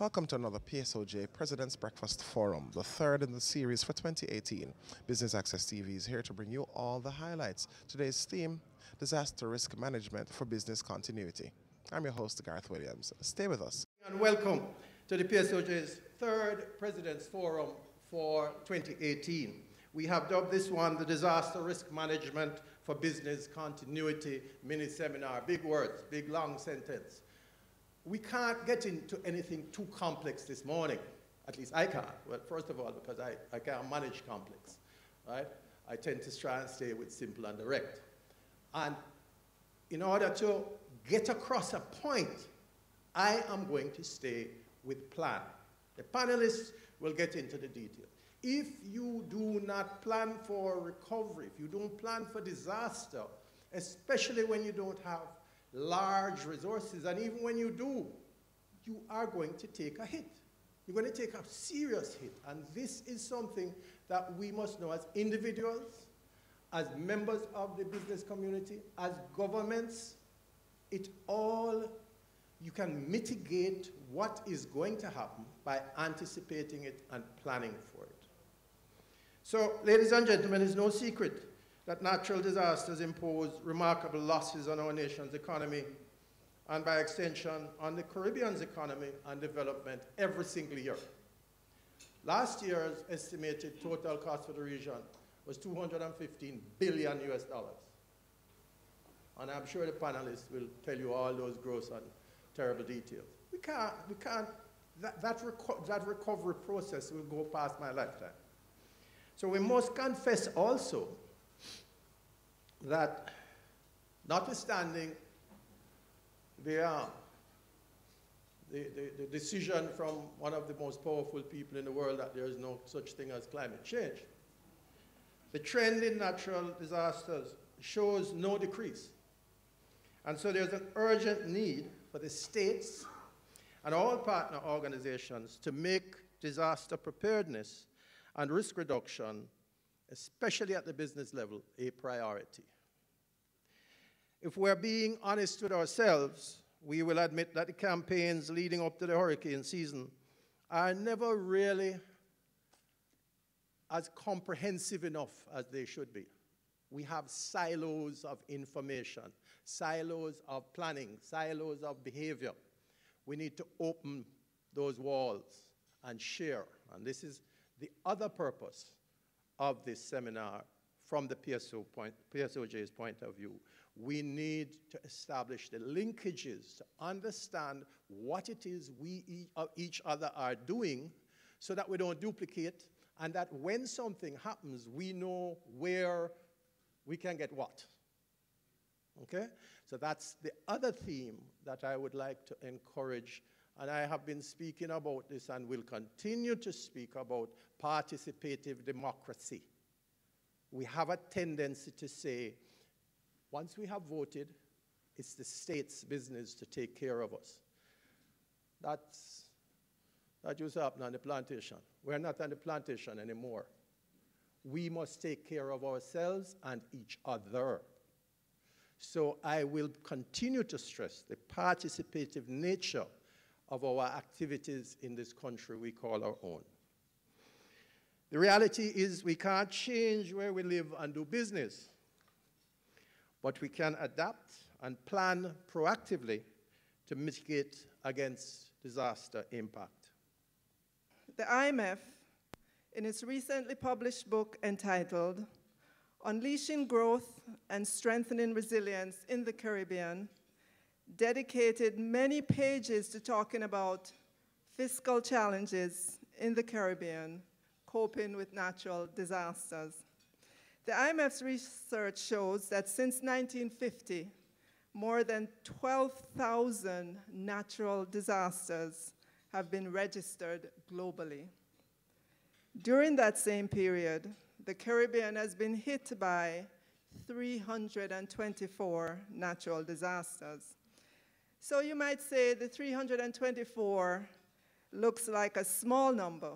Welcome to another PSOJ President's Breakfast Forum, the third in the series for 2018. Business Access TV is here to bring you all the highlights. Today's theme, Disaster Risk Management for Business Continuity. I'm your host, Garth Williams. Stay with us. And welcome to the PSOJ's third President's Forum for 2018. We have dubbed this one the Disaster Risk Management for Business Continuity mini-seminar. Big words, big long sentence. We can't get into anything too complex this morning. At least I can't. Well, first of all, because I can't manage complex, right? I tend to try and stay with simple and direct. And in order to get across a point, I am going to stay with plan. The panelists will get into the details. If you do not plan for recovery, if you don't plan for disaster, especially when you don't have large resources, and even when you do, you are going to take a hit. You're going to take a serious hit. And this is something that we must know as individuals, as members of the business community, as governments. You can mitigate what is going to happen by anticipating it and planning for it. So, ladies and gentlemen, it's no secret that natural disasters impose remarkable losses on our nation's economy and by extension on the Caribbean's economy and development every single year. Last year's estimated total cost for the region was $215 billion US. And I'm sure the panelists will tell you all those gross and terrible details. That recovery process will go past my lifetime. So we must confess also that notwithstanding the decision from one of the most powerful people in the world that there is no such thing as climate change, the trend in natural disasters shows no decrease. And so there's an urgent need for the states and all partner organizations to make disaster preparedness and risk reduction, especially at the business level, a priority. If we're being honest with ourselves, we will admit that the campaigns leading up to the hurricane season are never really as comprehensive enough as they should be. We have silos of information, silos of planning, silos of behavior. We need to open those walls and share. And this is the other purpose of this seminar from the PSOJ's point of view. We need to establish the linkages to understand what it is we each other are doing so that we don't duplicate and that when something happens, we know where we can get what. Okay? So that's the other theme that I would like to encourage. And I have been speaking about this and will continue to speak about participative democracy. We have a tendency to say, once we have voted, it's the state's business to take care of us. That used to happen on the plantation. We're not on the plantation anymore. We must take care of ourselves and each other. So I will continue to stress the participative nature of our activities in this country we call our own. The reality is we can't change where we live and do business, but we can adapt and plan proactively to mitigate against disaster impact. The IMF, in its recently published book entitled Unleashing Growth and Strengthening Resilience in the Caribbean, dedicated many pages to talking about fiscal challenges in the Caribbean, coping with natural disasters. The IMF's research shows that since 1950, more than 12,000 natural disasters have been registered globally. During that same period, the Caribbean has been hit by 324 natural disasters. So you might say the 324 looks like a small number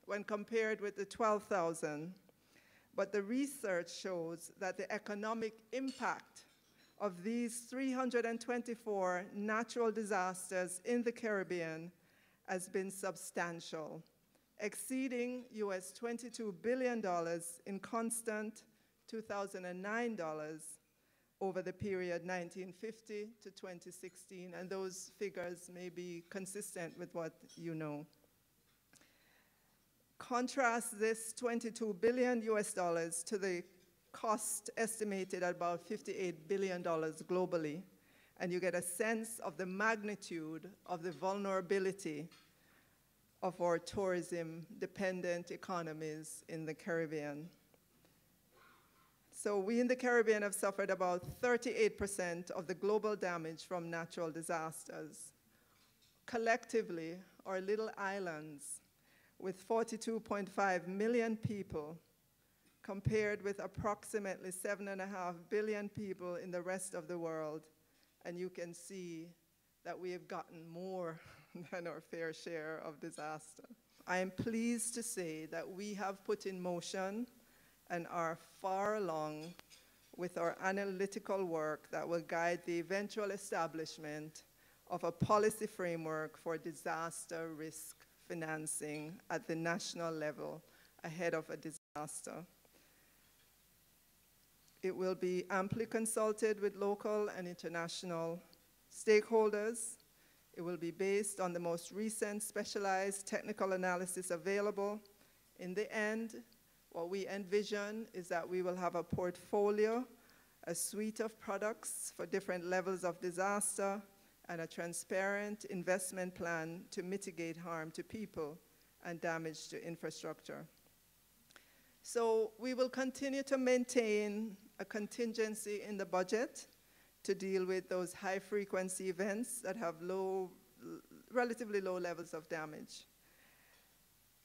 when compared with the 12,000, but the research shows that the economic impact of these 324 natural disasters in the Caribbean has been substantial, exceeding US $22 billion in constant 2009 dollars over the period 1950 to 2016, and those figures may be consistent with what you know. Contrast this 22 billion US dollars to the cost estimated at about $58 billion globally, and you get a sense of the magnitude of the vulnerability of our tourism-dependent economies in the Caribbean. So we in the Caribbean have suffered about 38% of the global damage from natural disasters. Collectively, our little islands with 42.5 million people compared with approximately 7.5 billion people in the rest of the world, and you can see that we have gotten more than our fair share of disaster. I am pleased to say that we have put in motion and are far along with our analytical work that will guide the eventual establishment of a policy framework for disaster risk financing at the national level ahead of a disaster. It will be amply consulted with local and international stakeholders. It will be based on the most recent specialized technical analysis available. In the end, what we envision is that we will have a portfolio, a suite of products for different levels of disaster, and a transparent investment plan to mitigate harm to people and damage to infrastructure. So we will continue to maintain a contingency in the budget to deal with those high-frequency events that have relatively low levels of damage.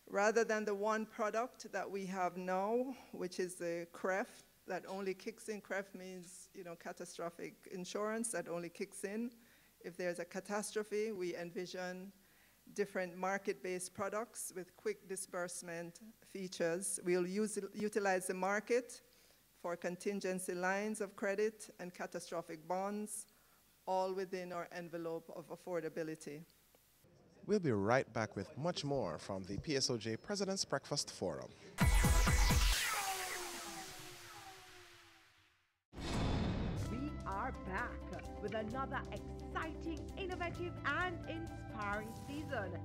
Rather than the one product that we have now, which is the CREF, that only kicks in. CREF means, catastrophic insurance that only kicks in if there's a catastrophe. We envision different market-based products with quick disbursement features. We'll utilize the market for contingency lines of credit and catastrophic bonds, all within our envelope of affordability. We'll be right back with much more from the PSOJ President's Breakfast Forum. We are back with another exciting, innovative, and inspiring season.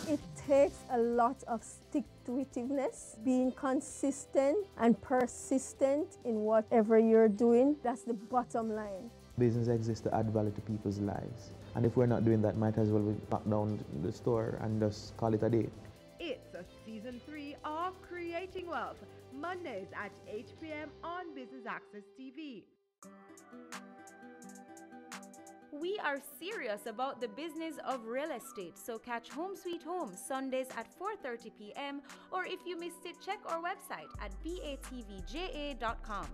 It takes a lot of stick-to-itiveness, being consistent and persistent in whatever you're doing. That's the bottom line. Business exists to add value to people's lives. And if we're not doing that, might as well we lock down the store and just call it a day. It's a season 3 of Creating Wealth, Mondays at 8 p.m. on Business Access TV. We are serious about the business of real estate, so catch Home Sweet Home Sundays at 4:30 p.m. or if you missed it, check our website at batvja.com.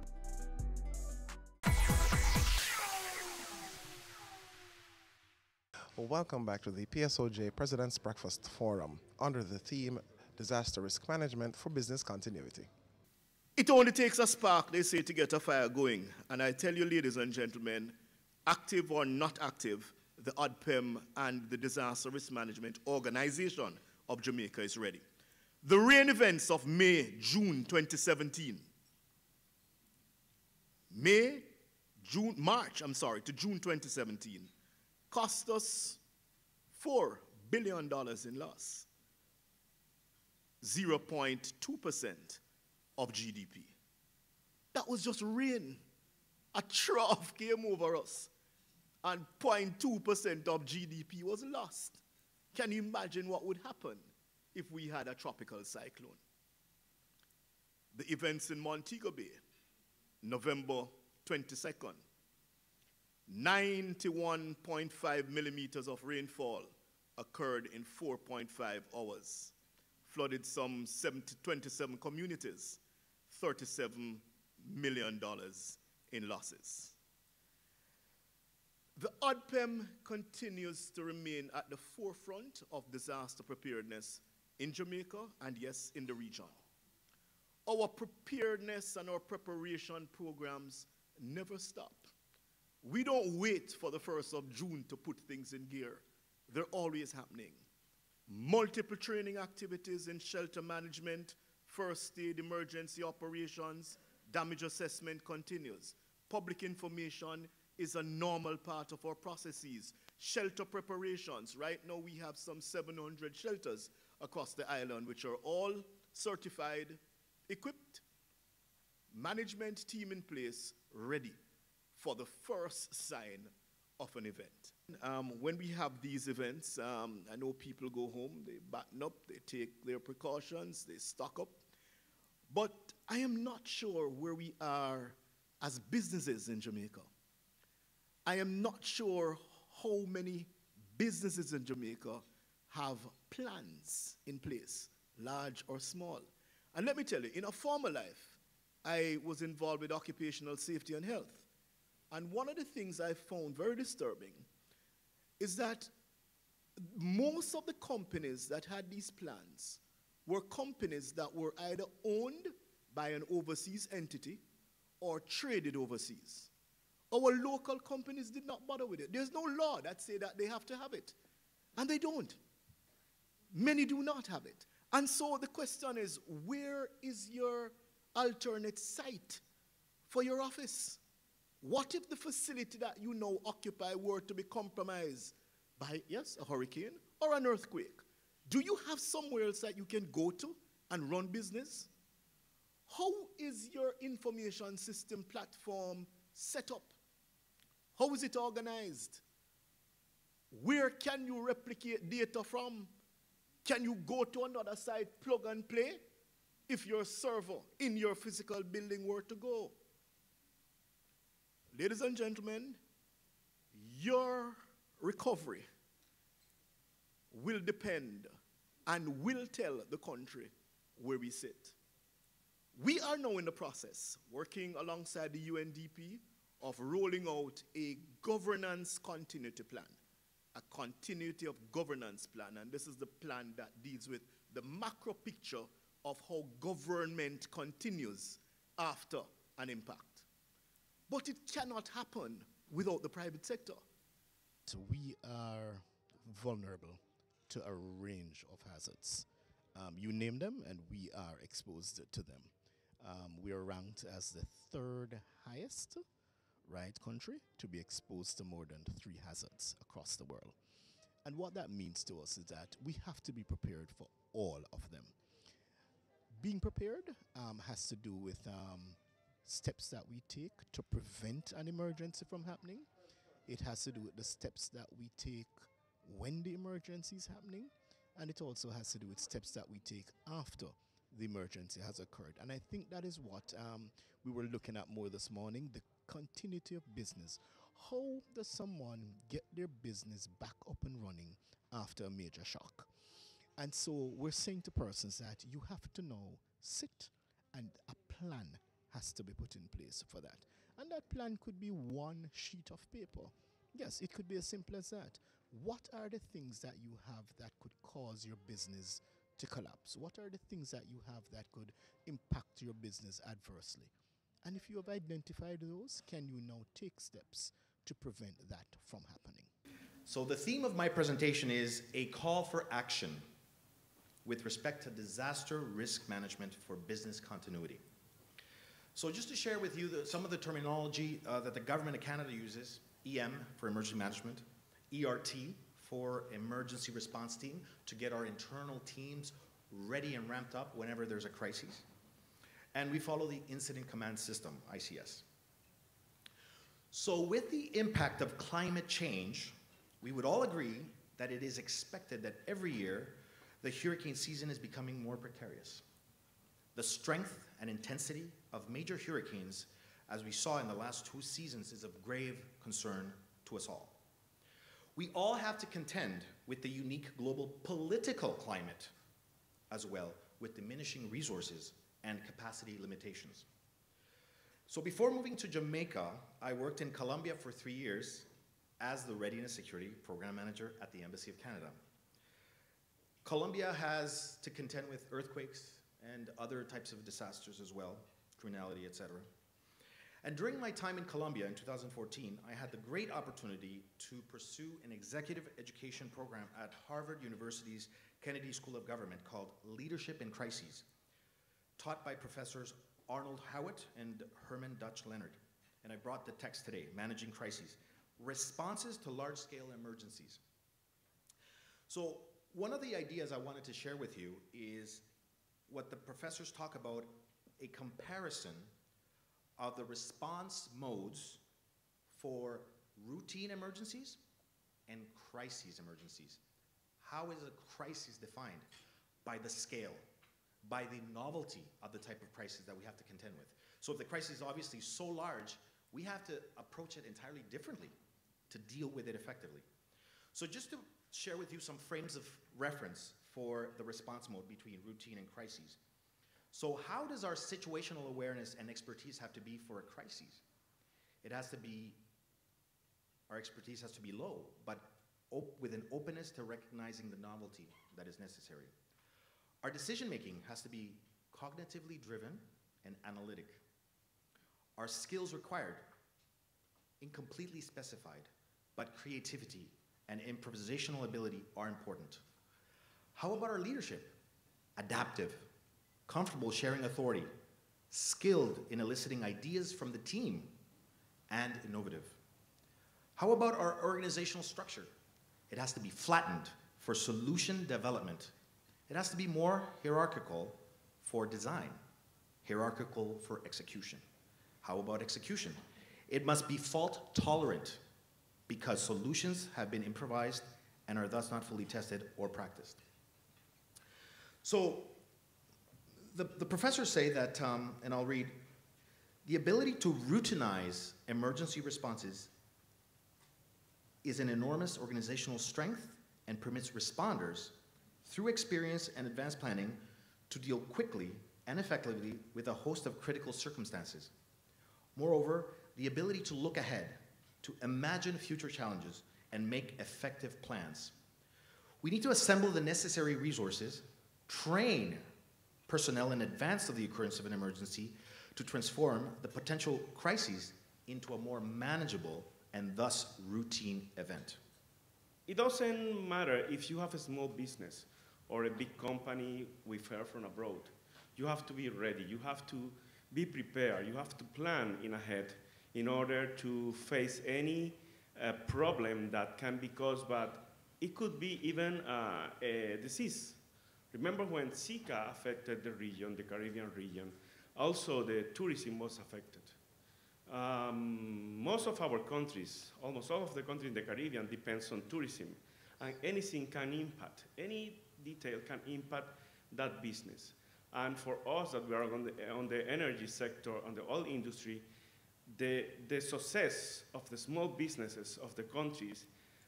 Welcome back to the PSOJ President's Breakfast Forum under the theme Disaster Risk Management for Business Continuity. It only takes a spark, they say, to get a fire going. And I tell you, ladies and gentlemen, active or not active, the ODPEM and the Disaster Risk Management Organization of Jamaica is ready. The rain events of June 2017, March to June 2017, cost us $4 billion in loss, 0.2% of GDP. That was just rain. A trough came over us, and 0.2% of GDP was lost. Can you imagine what would happen if we had a tropical cyclone? The events in Montego Bay, November 22nd, 91.5 millimeters of rainfall occurred in 4.5 hours, flooded some 27 communities, $37 million in losses. The ODPEM continues to remain at the forefront of disaster preparedness in Jamaica and, yes, in the region. Our preparedness and our preparation programs never stop. We don't wait for the 1st of June to put things in gear. they're always happening. Multiple training activities in shelter management, first aid, emergency operations, damage assessment continues. Public information is a normal part of our processes. Shelter preparations. Right now we have some 700 shelters across the island, which are all certified, equipped, management team in place, ready for the first sign of an event. When we have these events, I know people go home, they batten up, they take their precautions, they stock up. But I am not sure where we are as businesses in Jamaica. I am not sure how many businesses in Jamaica have plans in place, large or small. And let me tell you, in a former life, I was involved with occupational safety and health. And one of the things I found very disturbing is that most of the companies that had these plans were companies that were either owned by an overseas entity or traded overseas. Our local companies did not bother with it. There's no law that says that they have to have it. And they don't. Many do not have it. And so the question is, where is your alternate site for your office? What if the facility that you now occupy were to be compromised by, yes, a hurricane or an earthquake? Do you have somewhere else that you can go to and run business? How is your information system platform set up? How is it organized? Where can you replicate data from? Can you go to another site, plug and play, if your server in your physical building were to go? Ladies and gentlemen, your recovery will depend and will tell the country where we sit. We are now in the process, working alongside the UNDP, of rolling out a governance continuity plan, a continuity of governance plan. And this is the plan that deals with the macro picture of how government continues after an impact. But it cannot happen without the private sector. So we are vulnerable to a range of hazards. You name them, and we are exposed to them. We are ranked as the third highest country to be exposed to more than 3 hazards across the world. And what that means to us is that we have to be prepared for all of them. Being prepared has to do with steps that we take to prevent an emergency from happening. It has to do with the steps that we take when the emergency is happening. And it also has to do with steps that we take after the emergency has occurred. And I think that is what we were looking at more this morning, the continuity of business. How does someone get their business back up and running after a major shock? And so we're saying to persons that you have to now sit, and a plan has to be put in place for that. And that plan could be one sheet of paper. Yes, it could be as simple as that. What are the things that you have that could cause your business to collapse? What are the things that you have that could impact your business adversely? And if you have identified those, can you now take steps to prevent that from happening? So the theme of my presentation is a call for action with respect to disaster risk management for business continuity. So just to share with you some of the terminology that the Government of Canada uses: EM for emergency management, ERT for emergency response team, to get our internal teams ready and ramped up whenever there's a crisis. And we follow the Incident Command System, ICS. So with the impact of climate change, we would all agree that it is expected that every year the hurricane season is becoming more precarious. The strength and intensity of major hurricanes, as we saw in the last 2 seasons, is of grave concern to us all. We all have to contend with the unique global political climate as well, with diminishing resources and capacity limitations. So before moving to Jamaica, I worked in Colombia for 3 years as the Readiness Security Program Manager at the Embassy of Canada. Colombia has to contend with earthquakes and other types of disasters as well, criminality, etc. And during my time in Columbia in 2014, I had the great opportunity to pursue an executive education program at Harvard University's Kennedy School of Government called Leadership in Crises, taught by professors Arnold Howitt and Herman Dutch Leonard. And I brought the text today, Managing Crises, Responses to Large-Scale Emergencies. So one of the ideas I wanted to share with you is what the professors talk about, a comparison of the response modes for routine emergencies and crises emergencies. How is a crisis defined? By the scale, by the novelty of the type of crisis that we have to contend with. So if the crisis is obviously so large, we have to approach it entirely differently to deal with it effectively. So just to share with you some frames of reference for the response mode between routine and crises. So how does our situational awareness and expertise have to be for a crisis? It has to be, our expertise has to be low, but with an openness to recognizing the novelty that is necessary. Our decision-making has to be cognitively driven and analytic. Our skills required, incompletely specified, but creativity and improvisational ability are important. How about our leadership? Adaptive, comfortable sharing authority, skilled in eliciting ideas from the team, and innovative. How about our organizational structure? It has to be flattened for solution development. It has to be more hierarchical for design, hierarchical for execution. How about execution? It must be fault tolerant because solutions have been improvised and are thus not fully tested or practiced. So the professors say that, and I'll read, the ability to routinize emergency responses is an enormous organizational strength and permits responders, through experience and advanced planning, to deal quickly and effectively with a host of critical circumstances. Moreover, the ability to look ahead, to imagine future challenges, and make effective plans. We need to assemble the necessary resources, train personnel in advance of the occurrence of an emergency to transform the potential crises into a more manageable and thus routine event. It doesn't matter if you have a small business or a big company with help from abroad. You have to be ready. You have to be prepared. You have to plan in ahead in order to face any problem that can be caused, but it could be even a disease. Remember when Zika affected the region, the Caribbean region, also the tourism was affected. Most of our countries, almost all of the countries in the Caribbean depends on tourism, and anything can impact, any detail can impact that business. And for us that we are on the energy sector, on the oil industry, the success of the small businesses of the countries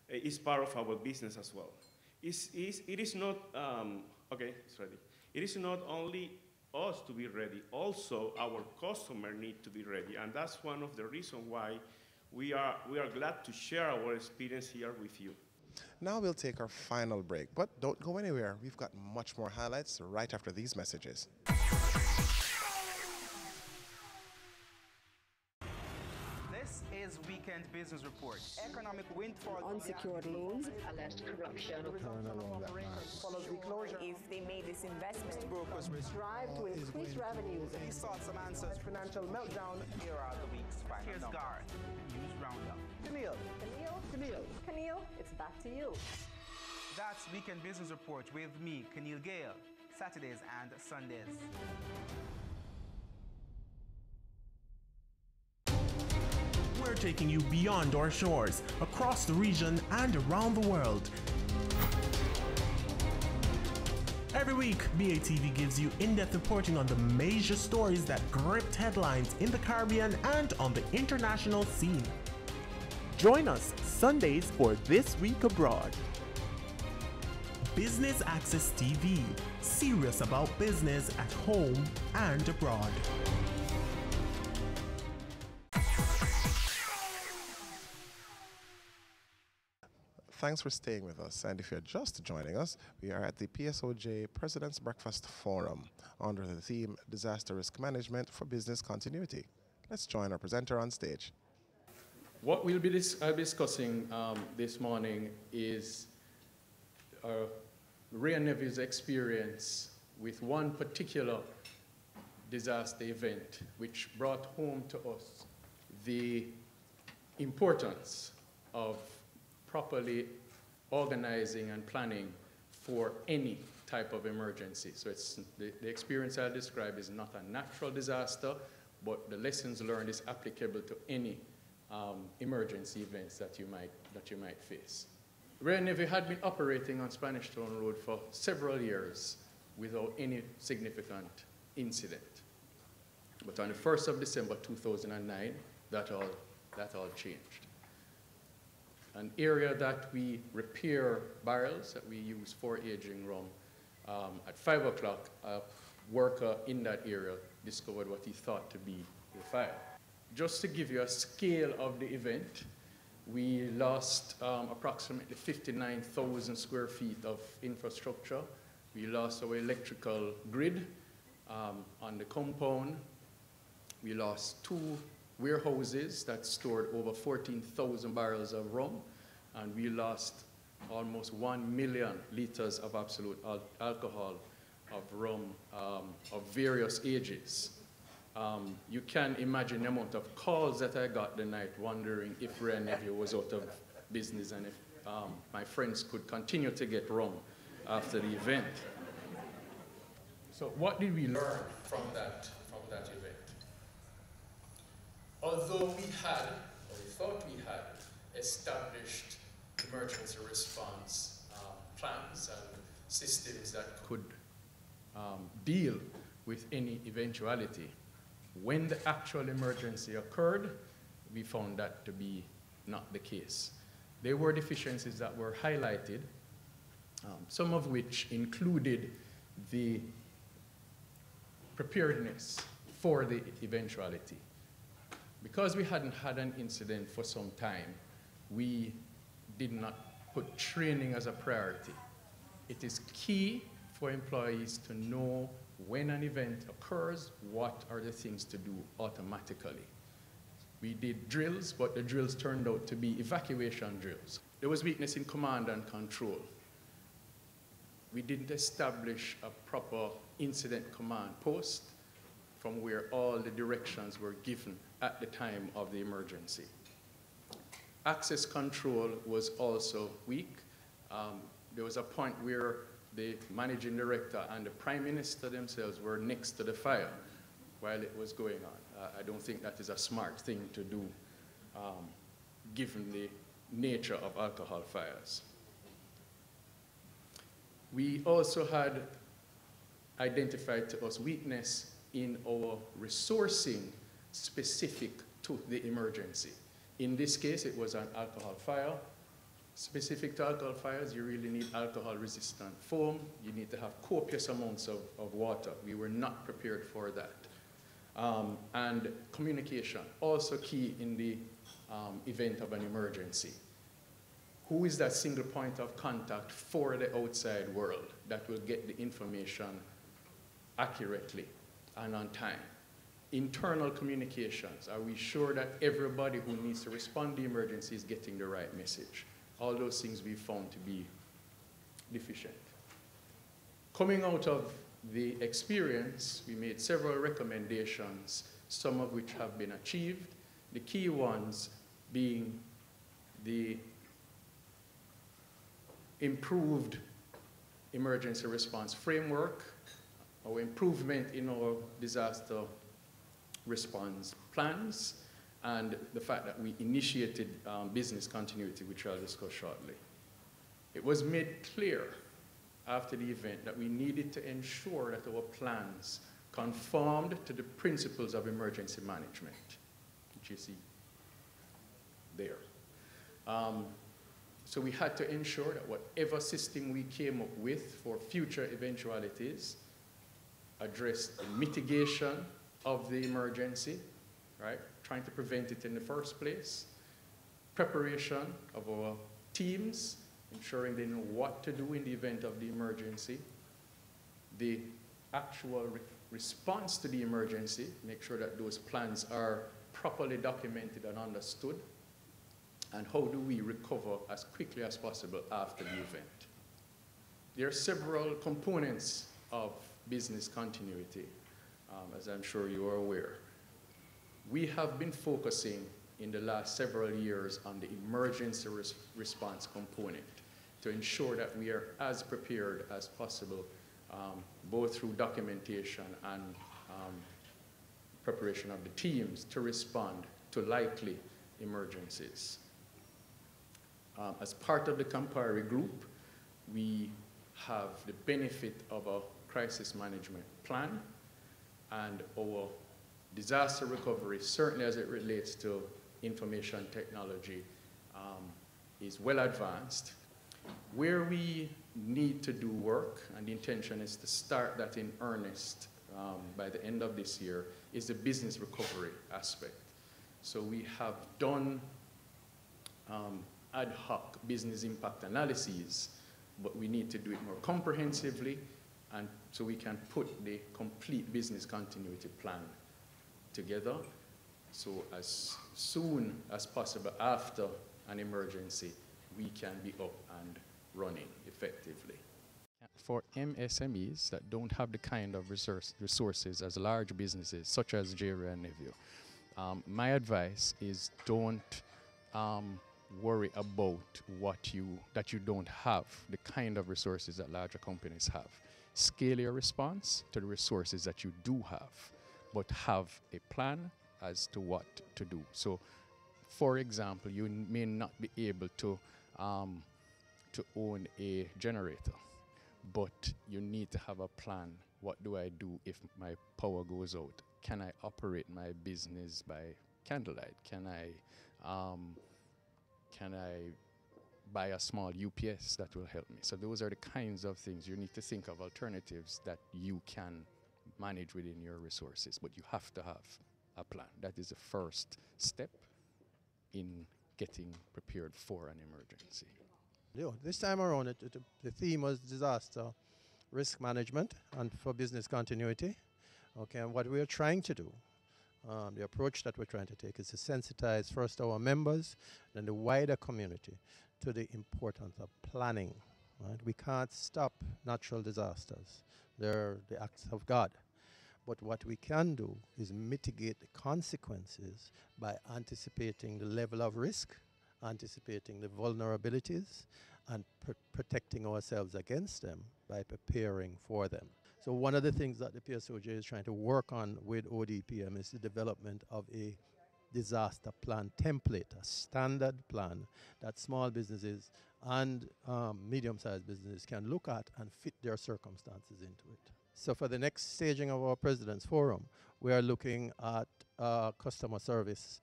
is part of our business as well. It is not, okay, it's ready. It is not only us to be ready, also our customer need to be ready. And that's one of the reasons why we are glad to share our experience here with you. Now we'll take our final break, but don't go anywhere. We've got much more highlights right after these messages. This is Weekend Business Report. Economic windfall, unsecured loans, alleged corruption, follows the closure. If they made this investment, brokers strive to increase revenues. He sought some answers. Financial meltdown. Here are the week's final. Here's Gar. News Roundup. Camille, it's back to you. That's Weekend Business Report with me, Camille Gale, Saturdays and Sundays. We're taking you beyond our shores, across the region and around the world. Every week, BATV gives you in-depth reporting on the major stories that gripped headlines in the Caribbean and on the international scene. Join us Sundays for This Week Abroad. Business Access TV, serious about business at home and abroad. Thanks for staying with us. And if you're just joining us, we are at the PSOJ President's Breakfast Forum under the theme Disaster Risk Management for Business Continuity. Let's join our presenter on stage. What I'll be discussing this morning is Ray and Nevi's experience with one particular disaster event which brought home to us the importance of properly organizing and planning for any type of emergency. So it's, the experience I'll describe is not a natural disaster, but the lessons learned is applicable to any emergency events that you might face. Ray and Nevi had been operating on Spanish Town Road for several years without any significant incident. But on the 1st of December 2009, that all changed. An area that we repair barrels that we use for aging rum, at 5 o'clock, a worker in that area discovered what he thought to be the fire. Just to give you a scale of the event, we lost approximately 59,000 square feet of infrastructure. We lost our electrical grid on the compound. We lost 2 warehouses that stored over 14,000 barrels of rum, and we lost almost 1 million liters of absolute alcohol of rum of various ages. You can imagine the amount of calls that I got the night wondering if Ray and Nevi was out of business and if my friends could continue to get rum after the event. So what did we learn from that event? Although we had, or we thought we had, established emergency response plans and systems that could deal with any eventuality, when the actual emergency occurred, we found that to be not the case. There were deficiencies that were highlighted, some of which included the preparedness for the eventuality. Because we hadn't had an incident for some time, we did not put training as a priority. It is key for employees to know when an event occurs, what are the things to do automatically. We did drills, but the drills turned out to be evacuation drills. There was weakness in command and control. We didn't establish a proper incident command post from where all the directions were given at the time of the emergency. Access control was also weak. There was a point where the managing director and the prime minister themselves were next to the fire while it was going on. I don't think that is a smart thing to do, given the nature of alcohol fires. We also had identified to us weakness in our resourcing specific to the emergency. In this case, it was an alcohol fire. Specific to alcohol fires, you really need alcohol-resistant foam. You need to have copious amounts of water. We were not prepared for that. And communication, also key in the event of an emergency. Who is that single point of contact for the outside world that will get the information accurately and on time? Internal communications, are we sure that everybody who needs to respond to the emergency is getting the right message? All those things we found to be deficient. Coming out of the experience, we made several recommendations, some of which have been achieved. The key ones being the improved emergency response framework, our improvement in our disaster response plans, and the fact that we initiated business continuity, which I'll discuss shortly. It was made clear after the event that we needed to ensure that our plans conformed to the principles of emergency management, which you see there. So we had to ensure that whatever system we came up with for future eventualities addressed the mitigation of the emergency, right? Trying to prevent it in the first place. Preparation of our teams, ensuring they know what to do in the event of the emergency. The actual response to the emergency, make sure that those plans are properly documented and understood? And how do we recover as quickly as possible after the event? There are several components of business continuity, as I'm sure you are aware. We have been focusing in the last several years on the emergency response component to ensure that we are as prepared as possible, both through documentation and preparation of the teams to respond to likely emergencies. As part of the Campari Group, we have the benefit of a crisis management plan, and our disaster recovery, certainly as it relates to information technology, is well advanced. Where we need to do work, and the intention is to start that in earnest by the end of this year, is the business recovery aspect. So we have done ad hoc business impact analyses, but we need to do it more comprehensively, and so we can put the complete business continuity plan together. So as soon as possible after an emergency, we can be up and running effectively. For MSMEs that don't have the kind of resources as large businesses, such as Jerry and Neville, my advice is don't worry about that you don't have the kind of resources that larger companies have. Scale your response to the resources that you do have, but have a plan as to what to do. So, for example, you may not be able to own a generator, but you need to have a plan. What do I do if my power goes out? Can I operate my business by candlelight? Can I buy a small UPS that will help me? So those are the kinds of things you need to think of, alternatives that you can manage within your resources, but you have to have a plan. That is the first step in getting prepared for an emergency. This time around, the theme was disaster risk management and for business continuity. Okay, and what we are trying to do, the approach that we're trying to take is to sensitize first our members and the wider community to the importance of planning. Right? We can't stop natural disasters. They're the acts of God. But what we can do is mitigate the consequences by anticipating the level of risk, anticipating the vulnerabilities, and protecting ourselves against them by preparing for them. So one of the things that the PSOJ is trying to work on with ODPM is the development of a disaster plan template, a standard plan that small businesses and medium-sized businesses can look at and fit their circumstances into it. So for the next staging of our President's Forum, we are looking at customer service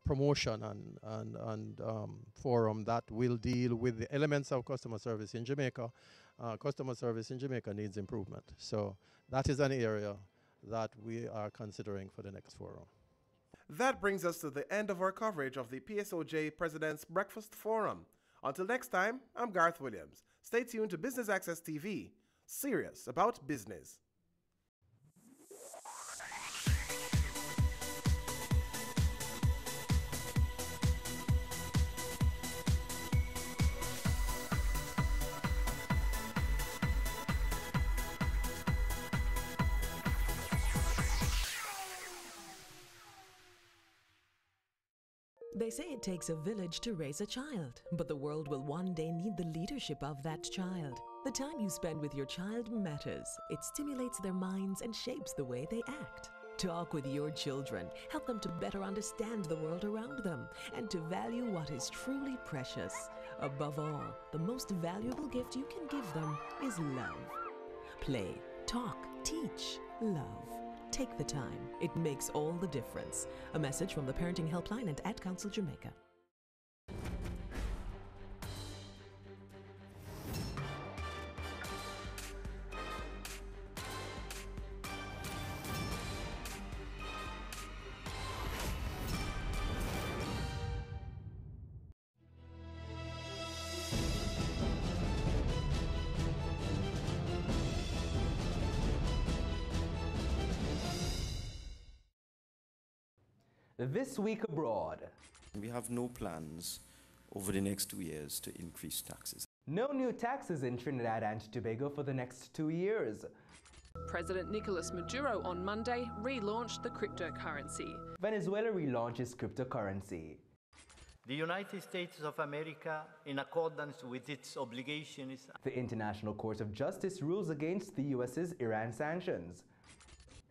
promotion and forum that will deal with the elements of customer service in Jamaica. Customer service in Jamaica needs improvement. So that is an area that we are considering for the next forum. That brings us to the end of our coverage of the PSOJ President's Breakfast Forum. Until next time, I'm Garth Williams. Stay tuned to Business Access TV, serious about business. They say it takes a village to raise a child, but the world will one day need the leadership of that child. The time you spend with your child matters. It stimulates their minds and shapes the way they act. Talk with your children. Help them to better understand the world around them and to value what is truly precious. Above all, the most valuable gift you can give them is love. Play, talk, teach, love. Take the time. It makes all the difference. A message from the Parenting Helpline and Ad Council Jamaica. This Week Abroad. We have no plans over the next 2 years to increase taxes. No new taxes in Trinidad and Tobago for the next 2 years. President Nicolas Maduro on Monday relaunched the cryptocurrency. Venezuela relaunches cryptocurrency. The United States of America, in accordance with its obligations. The International Court of Justice rules against the US's Iran sanctions.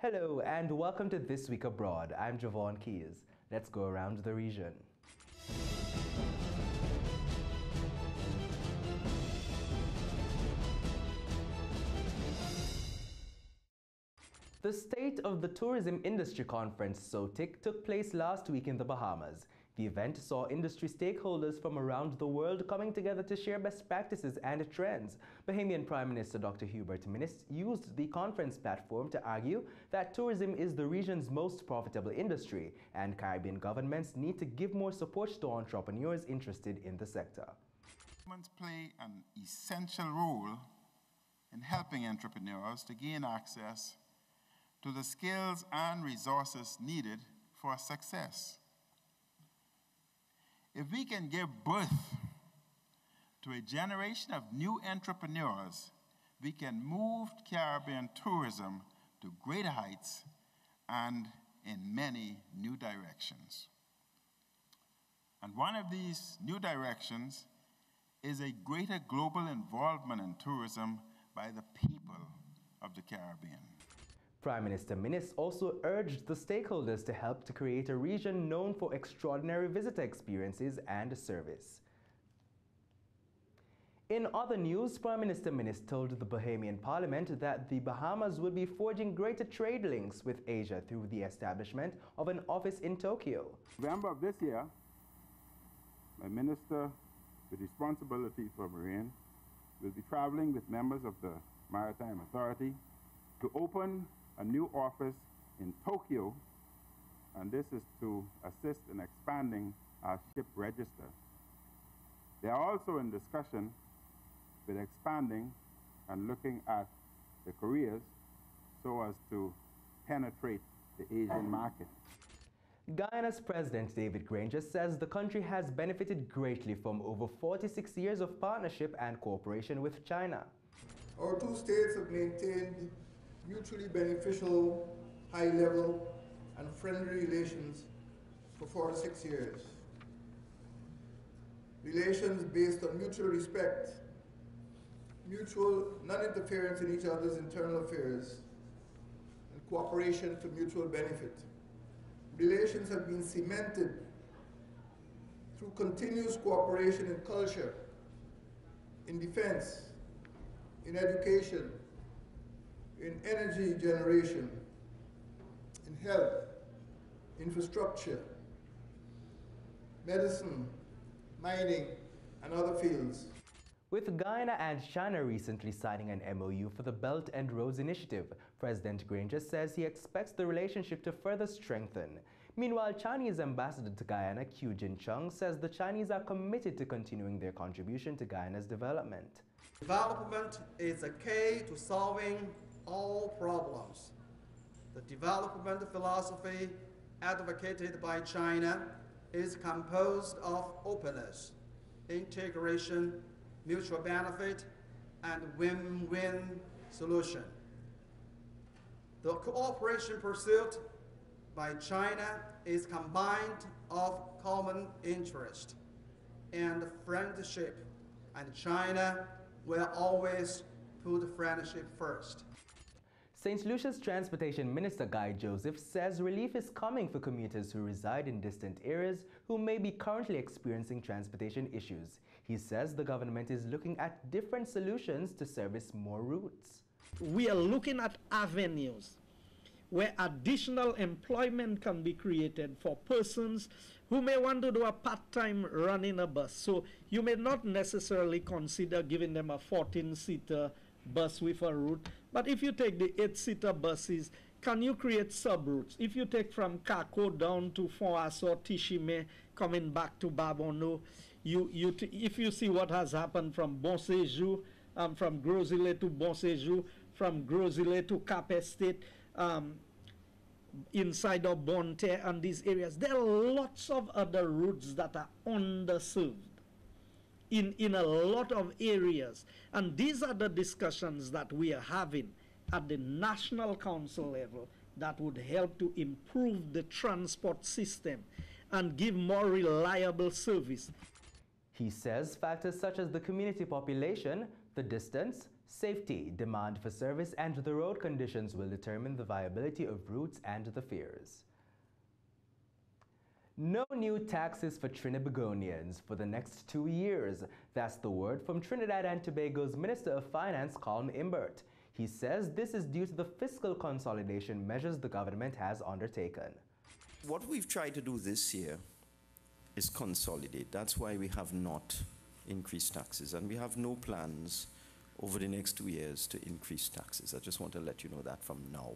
Hello and welcome to This Week Abroad. I'm Javon Keys. Let's go around the region. The State of the Tourism Industry Conference, SOTIC, took place last week in the Bahamas. The event saw industry stakeholders from around the world coming together to share best practices and trends. Bahamian Prime Minister Dr. Hubert Minnis used the conference platform to argue that tourism is the region's most profitable industry and Caribbean governments need to give more support to entrepreneurs interested in the sector. Governments play an essential role in helping entrepreneurs to gain access to the skills and resources needed for success. If we can give birth to a generation of new entrepreneurs, we can move Caribbean tourism to greater heights and in many new directions. And one of these new directions is a greater global involvement in tourism by the people of the Caribbean. Prime Minister Minnis also urged the stakeholders to help to create a region known for extraordinary visitor experiences and service. In other news, Prime Minister Minnis told the Bahamian Parliament that the Bahamas will be forging greater trade links with Asia through the establishment of an office in Tokyo. November of this year, my minister with responsibility for marine will be traveling with members of the Maritime Authority to open a new office in Tokyo, and this is to assist in expanding our ship register. They are also in discussion with expanding and looking at the careers so as to penetrate the Asian market. Guyana's President David Granger says the country has benefited greatly from over 46 years of partnership and cooperation with China. Our two states have maintained mutually beneficial, high-level, and friendly relations for 46 years. Relations based on mutual respect, mutual non-interference in each other's internal affairs, and cooperation for mutual benefit. Relations have been cemented through continuous cooperation in culture, in defense, in education, in energy generation, in health, infrastructure, medicine, mining, and other fields. With Guyana and China recently signing an MOU for the Belt and Roads Initiative, President Granger says he expects the relationship to further strengthen. Meanwhile, Chinese Ambassador to Guyana, Qiu Jin-chung, says the Chinese are committed to continuing their contribution to Guyana's development. Development is a key to solving all problems. The development philosophy advocated by China is composed of openness, integration, mutual benefit, and win-win solution. The cooperation pursued by China is combined of common interest and friendship, and China will always put friendship first. St. Lucia's Transportation Minister Guy Joseph says relief is coming for commuters who reside in distant areas who may be currently experiencing transportation issues. He says the government is looking at different solutions to service more routes. We are looking at avenues where additional employment can be created for persons who may want to do a part-time running a bus. So you may not necessarily consider giving them a 14-seater bus with a route, but if you take the 8-seater buses, can you create sub-routes? If you take from Kako down to Foas or Tishime, coming back to Babono, if you see what has happened from Bon Séjour, from Gros Islet to Bon Séjour, from Gros Islet to Cap Estate, inside of Bonte and these areas. There are lots of other routes that are underserved in a lot of areas. And these are the discussions that we are having at the national council level that would help to improve the transport system and give more reliable service. He says factors such as the community population, the distance, safety, demand for service, and the road conditions will determine the viability of routes and the fares. No new taxes for Trinbagonians for the next 2 years. That's the word from Trinidad and Tobago's Minister of Finance, Colm Imbert. He says this is due to the fiscal consolidation measures the government has undertaken. What we've tried to do this year is consolidate. That's why we have not increased taxes, and we have no plans over the next 2 years to increase taxes. I just want to let you know that from now,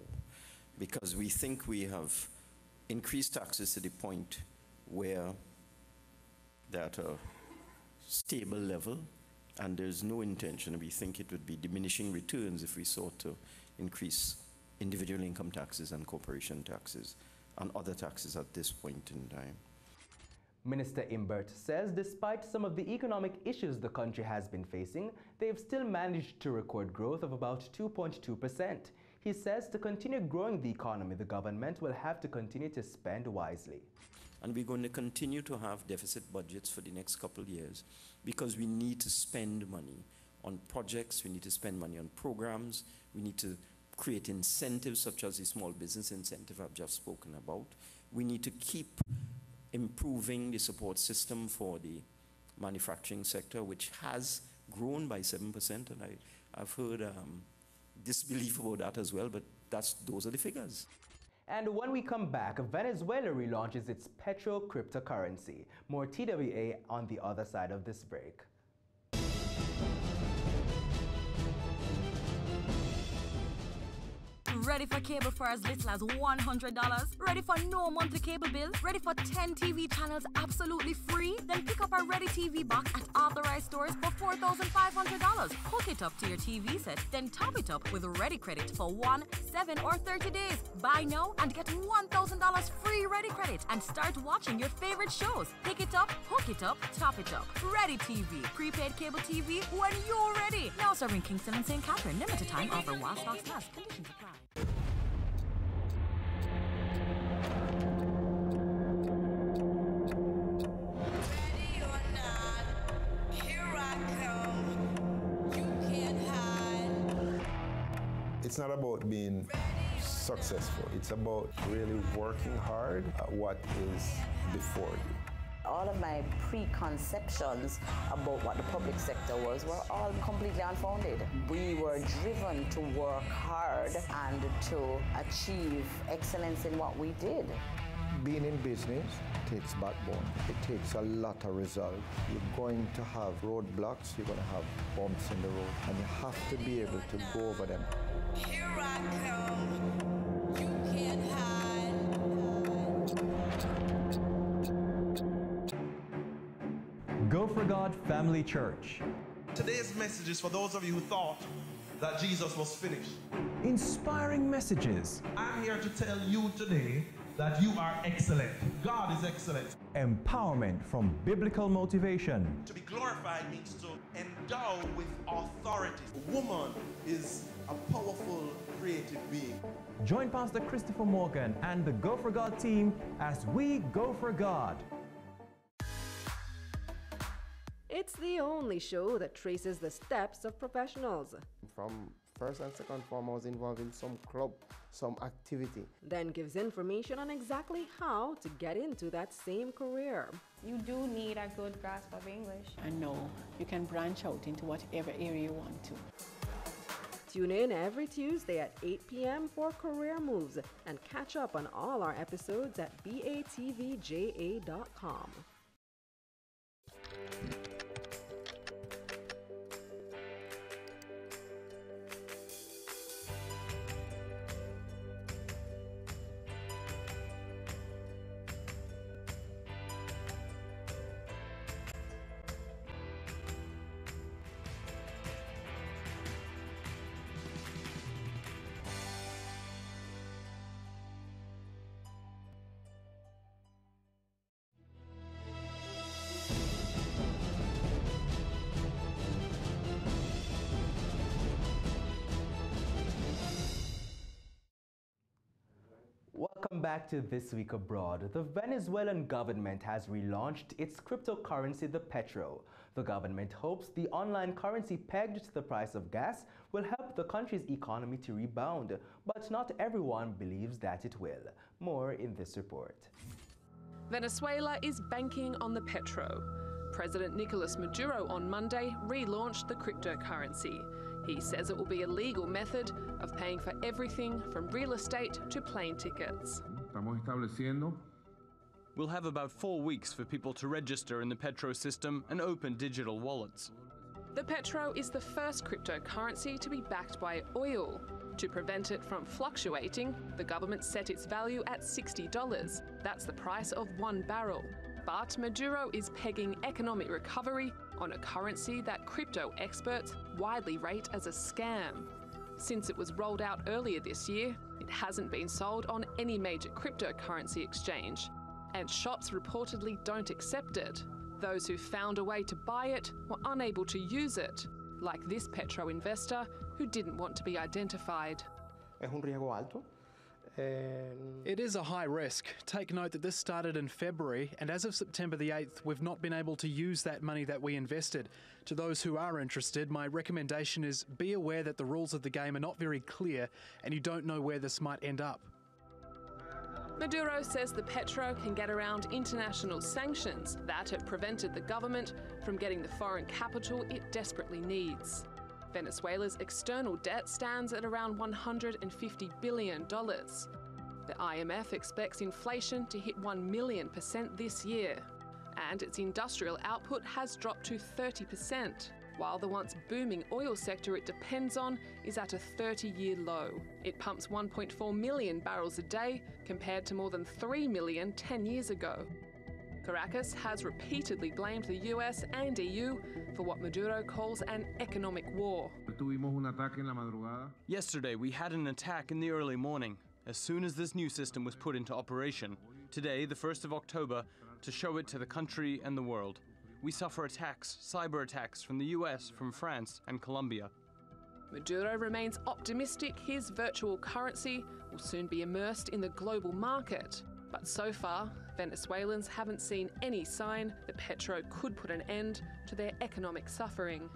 because we think we have increased taxes to the point where they're at a stable level, and there's no intention. We think it would be diminishing returns if we sought to increase individual income taxes and corporation taxes and other taxes at this point in time. Minister Imbert says despite some of the economic issues the country has been facing, they've still managed to record growth of about 2.2%. He says to continue growing the economy, the government will have to continue to spend wisely. And we're going to continue to have deficit budgets for the next couple of years because we need to spend money on projects, we need to spend money on programs, we need to create incentives such as the small business incentive I've just spoken about. We need to keep improving the support system for the manufacturing sector, which has grown by 7%, and I've heard disbelief about that as well, but those are the figures. And when we come back, Venezuela relaunches its petro cryptocurrency. More TWA on the other side of this break. Ready for cable for as little as $100? Ready for no monthly cable bill? Ready for 10 TV channels absolutely free? Then pick up our Ready TV box at authorized stores for $4,500. Hook it up to your TV set, then top it up with Ready Credit for 1, 7, or 30 days. Buy now and get $1,000 free Ready Credit and start watching your favorite shows. Pick it up, hook it up, top it up. Ready TV. Prepaid cable TV when you're ready. Now serving Kingston and St. Catherine. Limited time offer while stocks last. Conditions apply. It's not about being successful. It's about really working hard at what is before you. All of my preconceptions about what the public sector was were all completely unfounded. We were driven to work hard and to achieve excellence in what we did. Being in business takes backbone. It takes a lot of resolve. You're going to have roadblocks, you're going to have bumps in the road, and you have to be able to go over them. Here I come, you can't hide. Go for God Family Church. Today's message is for those of you who thought that Jesus was finished. Inspiring messages. I'm here to tell you today that you are excellent. God is excellent. Empowerment from biblical motivation. To be glorified means to endow with authority. A woman is a powerful, creative being. Join Pastor Christopher Morgan and the Go for God team as we go for God. It's the only show that traces the steps of professionals. From first and second form, I was involved in some club, some activity. Then gives information on exactly how to get into that same career. You do need a good grasp of English. And no, you can branch out into whatever area you want to. Tune in every Tuesday at 8 p.m. for Career Moves and catch up on all our episodes at batvja.com. Back to This Week Abroad. The Venezuelan government has relaunched its cryptocurrency, the Petro. The government hopes the online currency pegged to the price of gas will help the country's economy to rebound, but not everyone believes that it will. More in this report. Venezuela is banking on the Petro. President Nicolas Maduro on Monday relaunched the cryptocurrency. He says it will be a legal method of paying for everything from real estate to plane tickets. We'll have about 4 weeks for people to register in the Petro system and open digital wallets. The Petro is the first cryptocurrency to be backed by oil. To prevent it from fluctuating, the government set its value at $60. That's the price of 1 barrel. But Maduro is pegging economic recovery on a currency that crypto experts widely rate as a scam. Since it was rolled out earlier this year, it hasn't been sold on any major cryptocurrency exchange, and shops reportedly don't accept it. Those who found a way to buy it were unable to use it, like this Petro investor who didn't want to be identified. Es un riesgo alto. It is a high risk. Take note that this started in February, and as of September the 8th, we've not been able to use that money that we invested. To those who are interested, my recommendation is be aware that the rules of the game are not very clear and you don't know where this might end up. Maduro says the Petro can get around international sanctions that have prevented the government from getting the foreign capital it desperately needs. Venezuela's external debt stands at around $150 billion. The IMF expects inflation to hit 1,000,000% this year, and its industrial output has dropped to 30%, while the once booming oil sector it depends on is at a 30-year low. It pumps 1.4 million barrels a day, compared to more than 3 million 10 years ago. Caracas has repeatedly blamed the US and EU for what Maduro calls an economic war. Yesterday, we had an attack in the early morning, as soon as this new system was put into operation. Today, the 1st of October, to show it to the country and the world. We suffer attacks, cyber attacks from the US, from France and Colombia. Maduro remains optimistic his virtual currency will soon be immersed in the global market. But so far, Venezuelans haven't seen any sign that Petro could put an end to their economic suffering.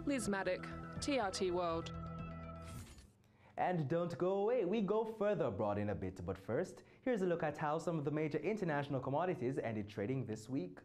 Liz Maddock, TRT World. And don't go away, we go further abroad in a bit, but first, here's a look at how some of the major international commodities ended trading this week.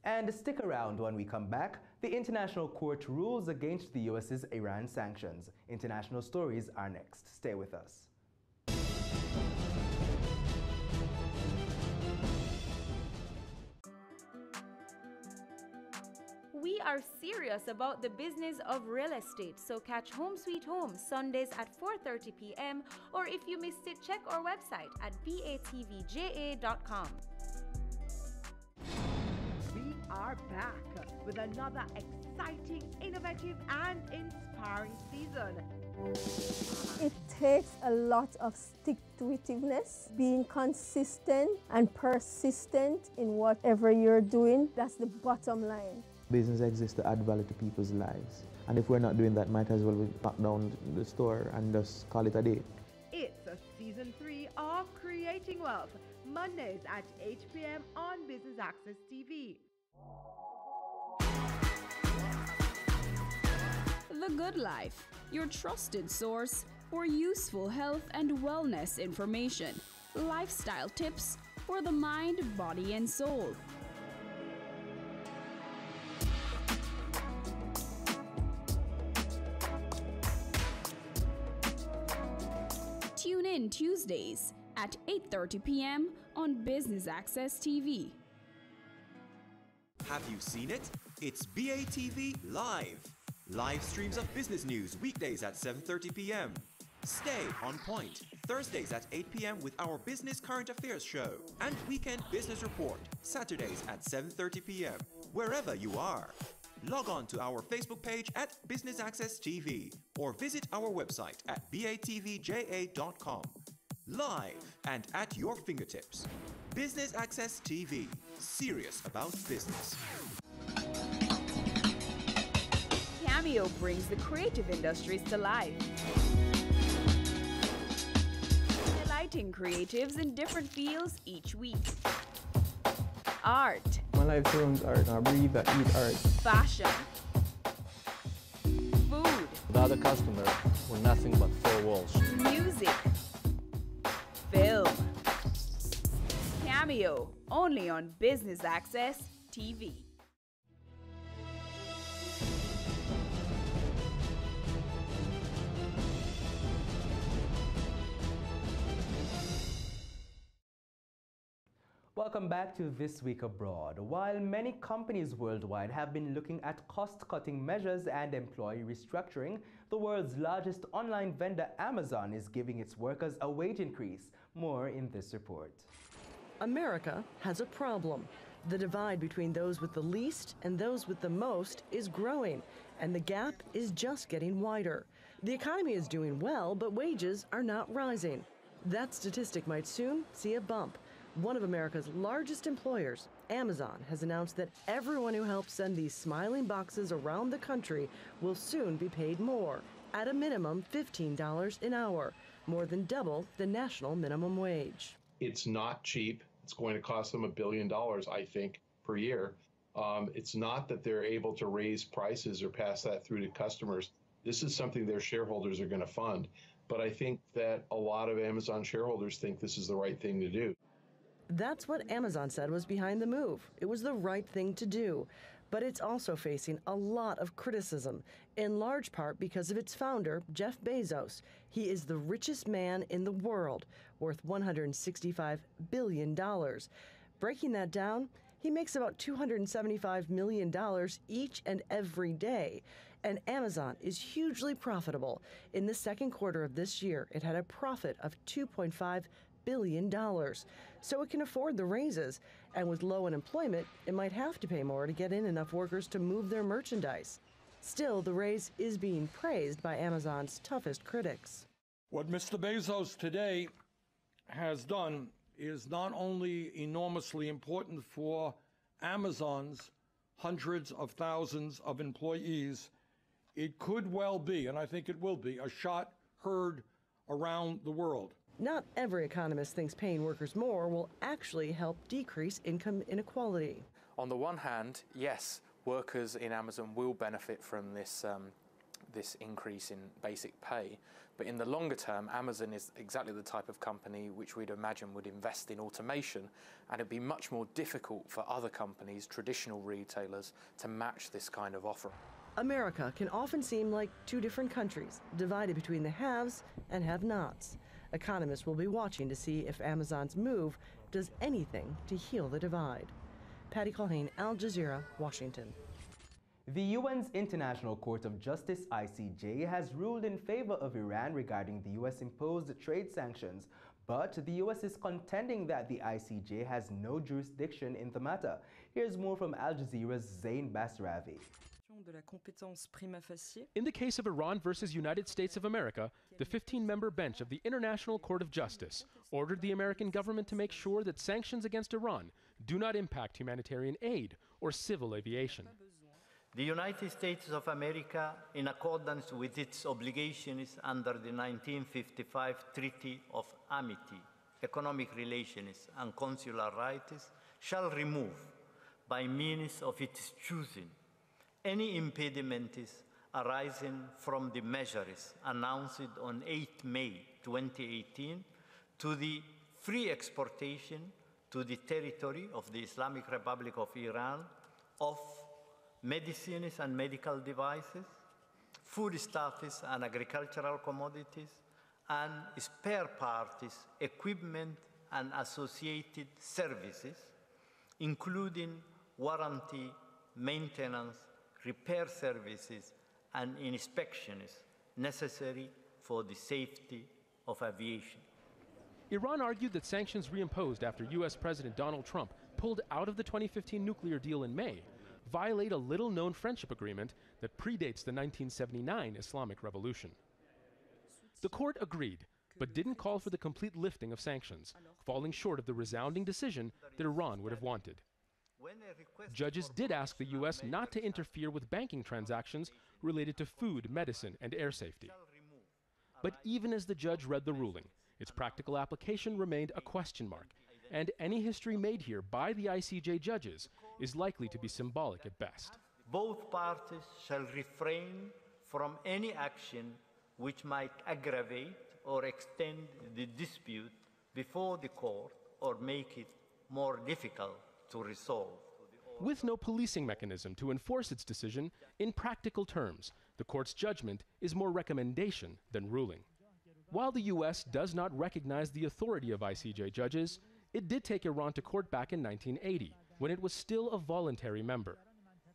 And stick around when we come back. The International Court rules against the US's Iran sanctions. International stories are next. Stay with us. We are serious about the business of real estate, so catch Home Sweet Home Sundays at 4:30 p.m. or if you missed it, check our website at batvja.com. We are back with another exciting, innovative, and inspiring season. It takes a lot of stick-to-itiveness, being consistent and persistent in whatever you're doing. That's the bottom line. Business exists to add value to people's lives. And if we're not doing that, might as well we lock down the store and just call it a day. It's a season 3 of Creating Wealth, Mondays at 8 p.m. on Business Access TV. The Good Life, your trusted source for useful health and wellness information, lifestyle tips for the mind, body, and soul. Tune in Tuesdays at 8:30 p.m. on Business Access TV. Have you seen it? It's BATV Live. Live streams of business news weekdays at 7:30 p.m. Stay on point. Thursdays at 8 p.m. with our Business Current Affairs show. And Weekend Business Report, Saturdays at 7:30 p.m. Wherever you are. Log on to our Facebook page at Business Access TV or visit our website at batvja.com. Live and at your fingertips. Business Access TV, serious about business. Cameo brings the creative industries to life. Delighting creatives in different fields each week. Art. My life turns art. I breathe, I eat art. Fashion. Food. Without a customer, we're nothing but four walls. Music. Film. Cameo, only on Business Access TV. Welcome back to This Week Abroad. While many companies worldwide have been looking at cost-cutting measures and employee restructuring, the world's largest online vendor Amazon is giving its workers a wage increase. More in this report. America has a problem. The divide between those with the least and those with the most is growing, and the gap is just getting wider. The economy is doing well, but wages are not rising. That statistic might soon see a bump. One of America's largest employers, Amazon, has announced that everyone who helps send these smiling boxes around the country will soon be paid more, at a minimum $15 an hour, more than double the national minimum wage. It's not cheap. It's going to cost them $1 billion, I think, per year. It's not that they're able to raise prices or pass that through to customers. This is something their shareholders are going to fund. But I think that a lot of Amazon shareholders think this is the right thing to do. That's what Amazon said was behind the move. It was the right thing to do. But it's also facing a lot of criticism, in large part because of its founder, Jeff Bezos. He is the richest man in the world, worth $165 billion. Breaking that down, he makes about $275 million each and every day. And Amazon is hugely profitable. In the second quarter of this year, it had a profit of $2.5 billion. So it can afford the raises. And with low unemployment, it might have to pay more to get in enough workers to move their merchandise. Still, the raise is being praised by Amazon's toughest critics. What Mr. Bezos today has done is not only enormously important for Amazon's hundreds of thousands of employees, it could well be, and I think it will be, a shot heard around the world. Not every economist thinks paying workers more will actually help decrease income inequality. On the one hand, yes, workers in Amazon will benefit from this increase in basic pay, but in the longer term, Amazon is exactly the type of company which we'd imagine would invest in automation, and it'd be much more difficult for other companies, traditional retailers, to match this kind of offer. America can often seem like two different countries, divided between the haves and have-nots. Economists will be watching to see if Amazon's move does anything to heal the divide. Patty Culhane, Al Jazeera, Washington. The UN's International Court of Justice, ICJ, has ruled in favor of Iran regarding the US imposed trade sanctions, but the US is contending that the ICJ has no jurisdiction in the matter. Here's more from Al Jazeera's Zain Basravi. In the case of Iran versus United States of America, the 15-member bench of the International Court of Justice ordered the American government to make sure that sanctions against Iran do not impact humanitarian aid or civil aviation. The United States of America, in accordance with its obligations under the 1955 Treaty of Amity, Economic Relations and Consular Rights, shall remove, by means of its choosing, any impediments arising from the measures announced on 8 May 2018 to the free exportation to the territory of the Islamic Republic of Iran of medicines and medical devices, foodstuffs and agricultural commodities, and spare parts, equipment, and associated services, including warranty, maintenance, repair services, and inspections necessary for the safety of aviation. Iran argued that sanctions reimposed after U.S. President Donald Trump pulled out of the 2015 nuclear deal in May violate a little-known friendship agreement that predates the 1979 Islamic Revolution. The court agreed, but didn't call for the complete lifting of sanctions, falling short of the resounding decision that Iran would have wanted. Judges did ask the U.S. not to interfere with banking transactions related to food, medicine, and air safety. But even as the judge read the ruling, its practical application remained a question mark, and any history made here by the ICJ judges is likely to be symbolic at best. Both parties shall refrain from any action which might aggravate or extend the dispute before the court or make it more difficult to resolve. With no policing mechanism to enforce its decision, in practical terms, the court's judgment is more recommendation than ruling. While the U.S. does not recognize the authority of ICJ judges, it did take Iran to court back in 1980, when it was still a voluntary member.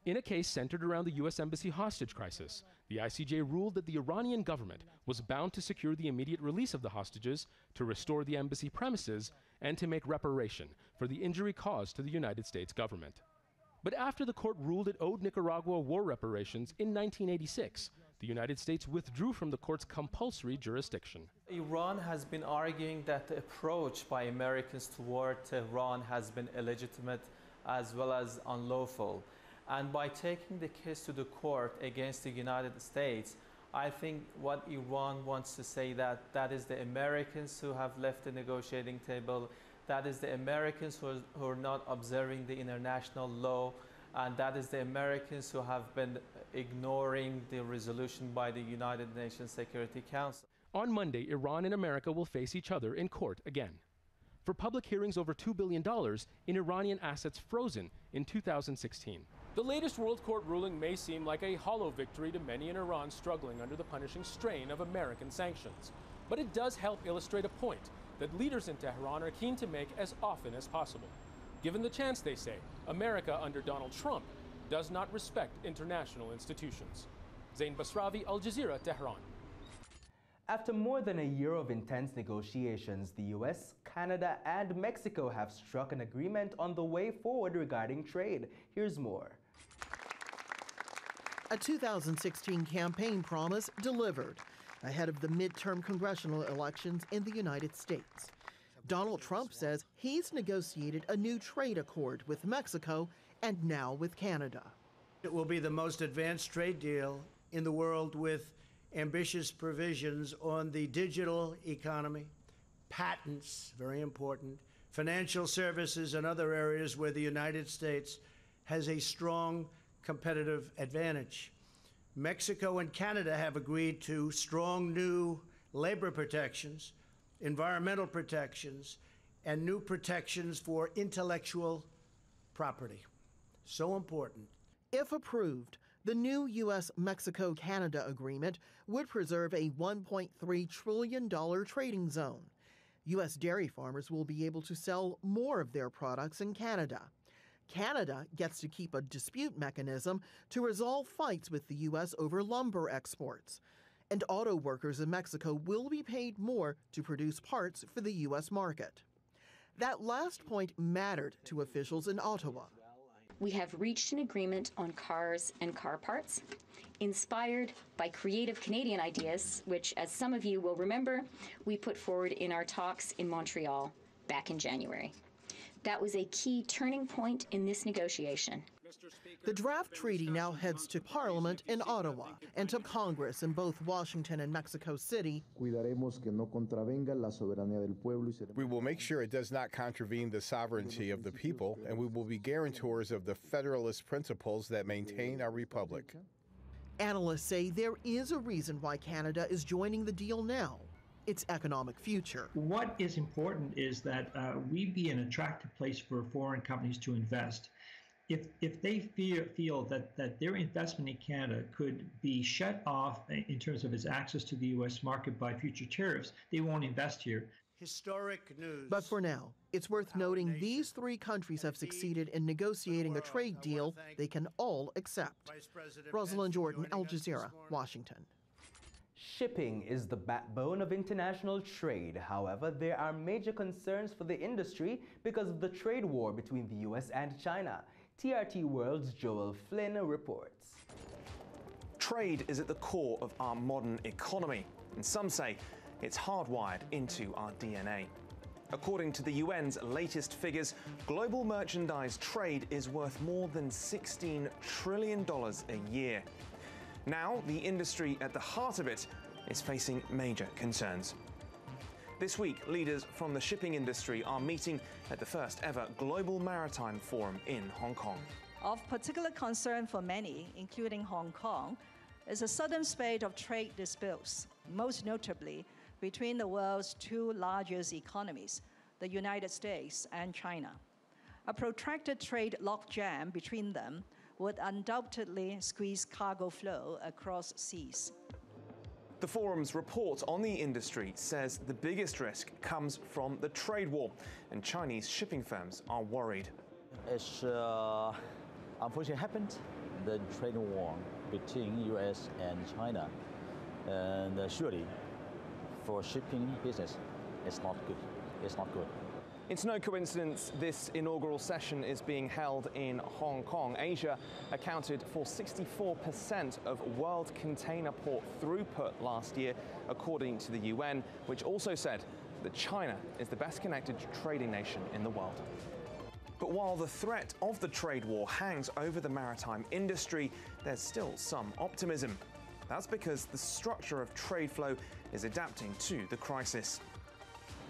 In a case centered around the U.S. Embassy hostage crisis, the ICJ ruled that the Iranian government was bound to secure the immediate release of the hostages, to restore the embassy premises, and to make reparation for the injury caused to the United States government. But after the court ruled it owed Nicaragua war reparations in 1986, the United States withdrew from the court's compulsory jurisdiction. Iran has been arguing that the approach by Americans toward Tehran has been illegitimate as well as unlawful. And by taking the case to the court against the United States, I think what Iran wants to say that is the Americans who have left the negotiating table, that is the Americans who are not observing the international law, and that is the Americans who have been ignoring the resolution by the United Nations Security Council. On Monday, Iran and America will face each other in court again for public hearings over $2 billion in Iranian assets frozen in 2016. The latest World Court ruling may seem like a hollow victory to many in Iran struggling under the punishing strain of American sanctions. But it does help illustrate a point that leaders in Tehran are keen to make as often as possible. Given the chance, they say, America under Donald Trump does not respect international institutions. Zain Basravi, Al Jazeera, Tehran. After more than a year of intense negotiations, the US, Canada, and Mexico have struck an agreement on the way forward regarding trade. Here's more. A 2016 campaign promise delivered ahead of the midterm congressional elections in the United States. Donald Trump says he's negotiated a new trade accord with Mexico and now with Canada. It will be the most advanced trade deal in the world, with ambitious provisions on the digital economy, patents, very important, financial services, and other areas where the United States has a strong competitive advantage. Mexico and Canada have agreed to strong new labor protections, environmental protections, and new protections for intellectual property. So important. If approved, the new U.S.-Mexico-Canada agreement would preserve a $1.3 trillion trading zone. U.S. dairy farmers will be able to sell more of their products in Canada. Canada gets to keep a dispute mechanism to resolve fights with the U.S. over lumber exports. And auto workers in Mexico will be paid more to produce parts for the U.S. market. That last point mattered to officials in Ottawa. We have reached an agreement on cars and car parts, inspired by creative Canadian ideas, which, as some of you will remember, we put forward in our talks in Montreal back in January. That was a key turning point in this negotiation. The draft treaty now heads to Parliament in Ottawa and to Congress in both Washington and Mexico City. We will make sure it does not contravene the sovereignty of the people, and we will be guarantors of the federalist principles that maintain our republic. Analysts say there is a reason why Canada is joining the deal now: its economic future. What is important is that we be an attractive place for foreign companies to invest. If they feel that their investment in Canada could be shut off in terms of its access to the U.S. market by future tariffs, they won't invest here. Historic news. But for now, it's worth noting these three countries have succeeded in negotiating a trade deal they can all accept. Rosalind Jordan, Al Jazeera, Washington. Shipping is the backbone of international trade. However, there are major concerns for the industry because of the trade war between the US and China. TRT World's Joel Flynn reports. Trade is at the core of our modern economy, and some say it's hardwired into our DNA. According to the UN's latest figures, global merchandise trade is worth more than $16 trillion a year. Now, the industry at the heart of it is facing major concerns. This week, leaders from the shipping industry are meeting at the first ever Global Maritime Forum in Hong Kong. Of particular concern for many, including Hong Kong, is a sudden spate of trade disputes, most notably between the world's two largest economies, the United States and China. A protracted trade logjam between them would undoubtedly squeeze cargo flow across seas. The forum's report on the industry says the biggest risk comes from the trade war, and Chinese shipping firms are worried. It's unfortunately happened, the trade war between US and China, and surely for shipping business, it's not good. It's not good. It's no coincidence this inaugural session is being held in Hong Kong. Asia accounted for 64% of world container port throughput last year, according to the UN, which also said that China is the best connected trading nation in the world. But while the threat of the trade war hangs over the maritime industry, there's still some optimism. That's because the structure of trade flow is adapting to the crisis.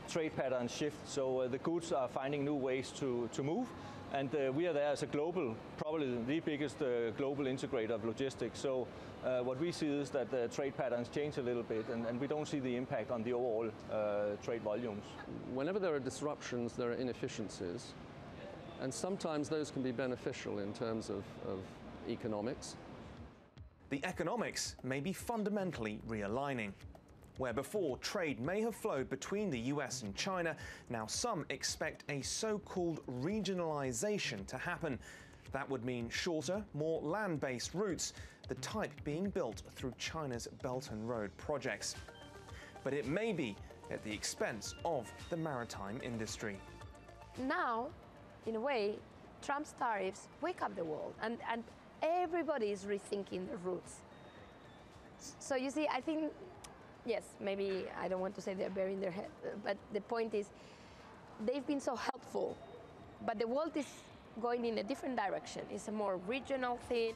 Trade patterns shift, so the goods are finding new ways to move, and we are there as a global, probably the biggest global integrator of logistics. So what we see is that the trade patterns change a little bit, and we don't see the impact on the overall trade volumes. Whenever there are disruptions, there are inefficiencies, and sometimes those can be beneficial in terms of economics. The economics may be fundamentally realigning. Where before trade may have flowed between the US and China, now some expect a so-called regionalization to happen. That would mean shorter, more land-based routes, the type being built through China's Belt and Road projects. But it may be at the expense of the maritime industry. Now, in a way, Trump's tariffs wake up the world, and everybody is rethinking the routes. So you see, I think, yes, maybe I don't want to say they're burying their head, but the point is they've been so helpful, but the world is going in a different direction. It's a more regional thing.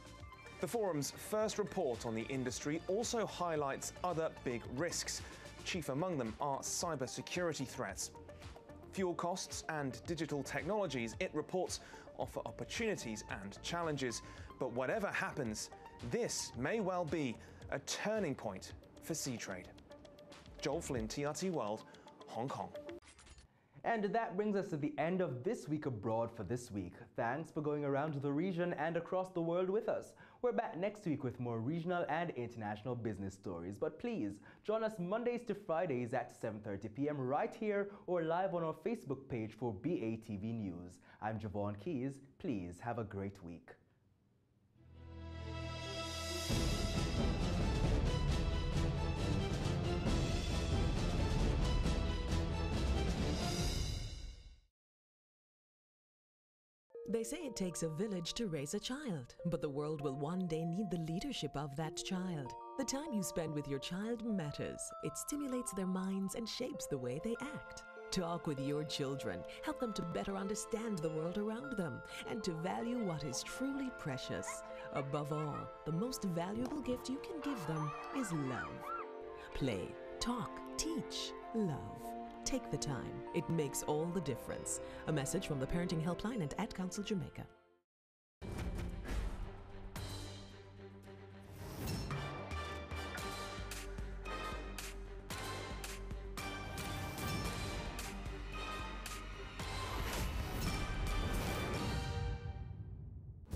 The forum's first report on the industry also highlights other big risks. Chief among them are cybersecurity threats. Fuel costs and digital technologies, it reports, offer opportunities and challenges. But whatever happens, this may well be a turning point for sea trade. Joel Flynn, TRT World, Hong Kong. And that brings us to the end of This Week Abroad for this week. Thanks for going around the region and across the world with us. We're back next week with more regional and international business stories. But please, join us Mondays to Fridays at 7:30 p.m. right here or live on our Facebook page for BATV News. I'm Javon Keys. Please have a great week. They say it takes a village to raise a child, but the world will one day need the leadership of that child. The time you spend with your child matters. It stimulates their minds and shapes the way they act. Talk with your children. Help them to better understand the world around them and to value what is truly precious. Above all, the most valuable gift you can give them is love. Play, talk, teach, love. Take the time. It makes all the difference. A message from the Parenting Helpline and Ad Council Jamaica.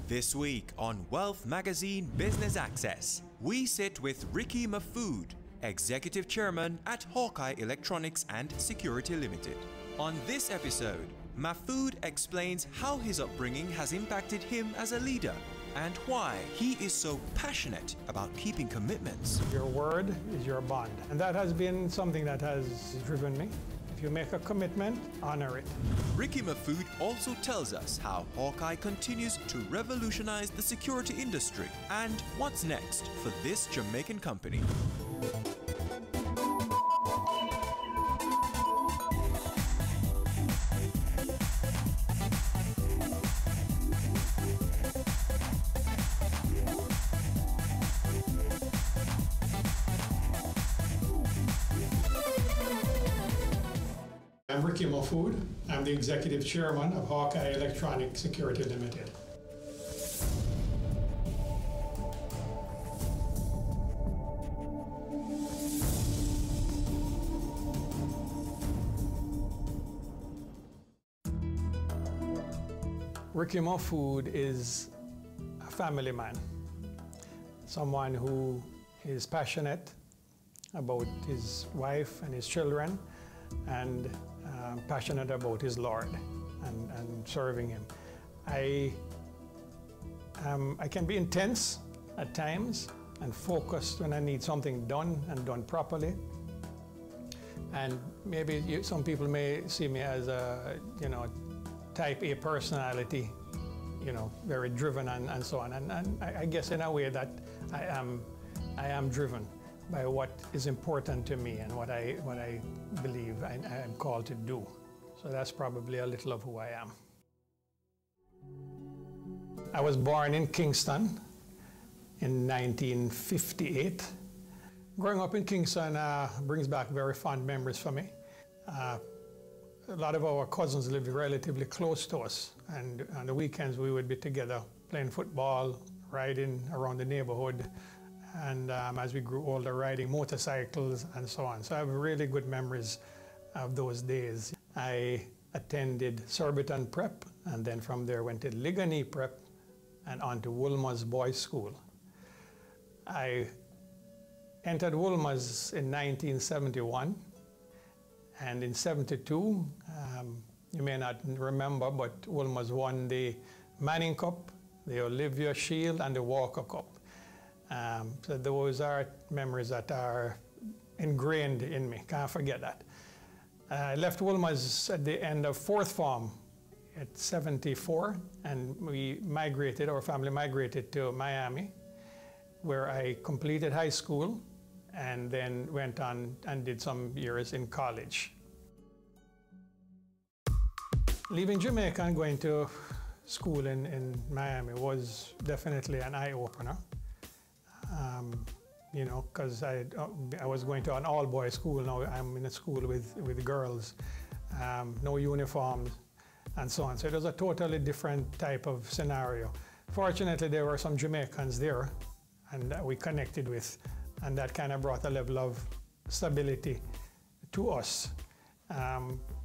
This week on Wealth Magazine Business Access, we sit with Ricky Mahfood, Executive Chairman at Hawkeye Electronics and Security Limited. On this episode, Mahfood explains how his upbringing has impacted him as a leader and why he is so passionate about keeping commitments. Your word is your bond, and that has been something that has driven me. If you make a commitment, honor it. Ricky Mahfood also tells us how Hawkeye continues to revolutionize the security industry and what's next for this Jamaican company. I'm Ricky Mahfood. I'm the Executive Chairman of Hawkeye Electronic Security Limited. Ricky Mahfood is a family man, someone who is passionate about his wife and his children, and passionate about his Lord and serving him. I can be intense at times and focused when I need something done and done properly. And maybe some people may see me as a, type A personality, very driven and so on. And I guess in a way that I am driven by what is important to me and what I believe I am called to do. So that's probably a little of who I am. I was born in Kingston in 1958. Growing up in Kingston brings back very fond memories for me. A lot of our cousins lived relatively close to us, and on the weekends we would be together playing football, riding around the neighborhood, and as we grew older, riding motorcycles and so on. So I have really good memories of those days. I attended Surbiton Prep, and then from there went to Ligonier Prep and on to Wolmer's Boys School. I entered Wolmer's in 1971, and in 72, you may not remember, but Wolmer's won the Manning Cup, the Olivia Shield, and the Walker Cup. So those are memories that are ingrained in me. Can't forget that. I left Wolmer's at the end of fourth form at 74, and our family migrated to Miami, where I completed high school and then went on and did some years in college. Leaving Jamaica and going to school in Miami was definitely an eye-opener. Because I was going to an all-boys school. Now I'm in a school with girls, no uniforms, and so on. So it was a totally different type of scenario. Fortunately, there were some Jamaicans there, and that we connected with, and that kind of brought a level of stability to us.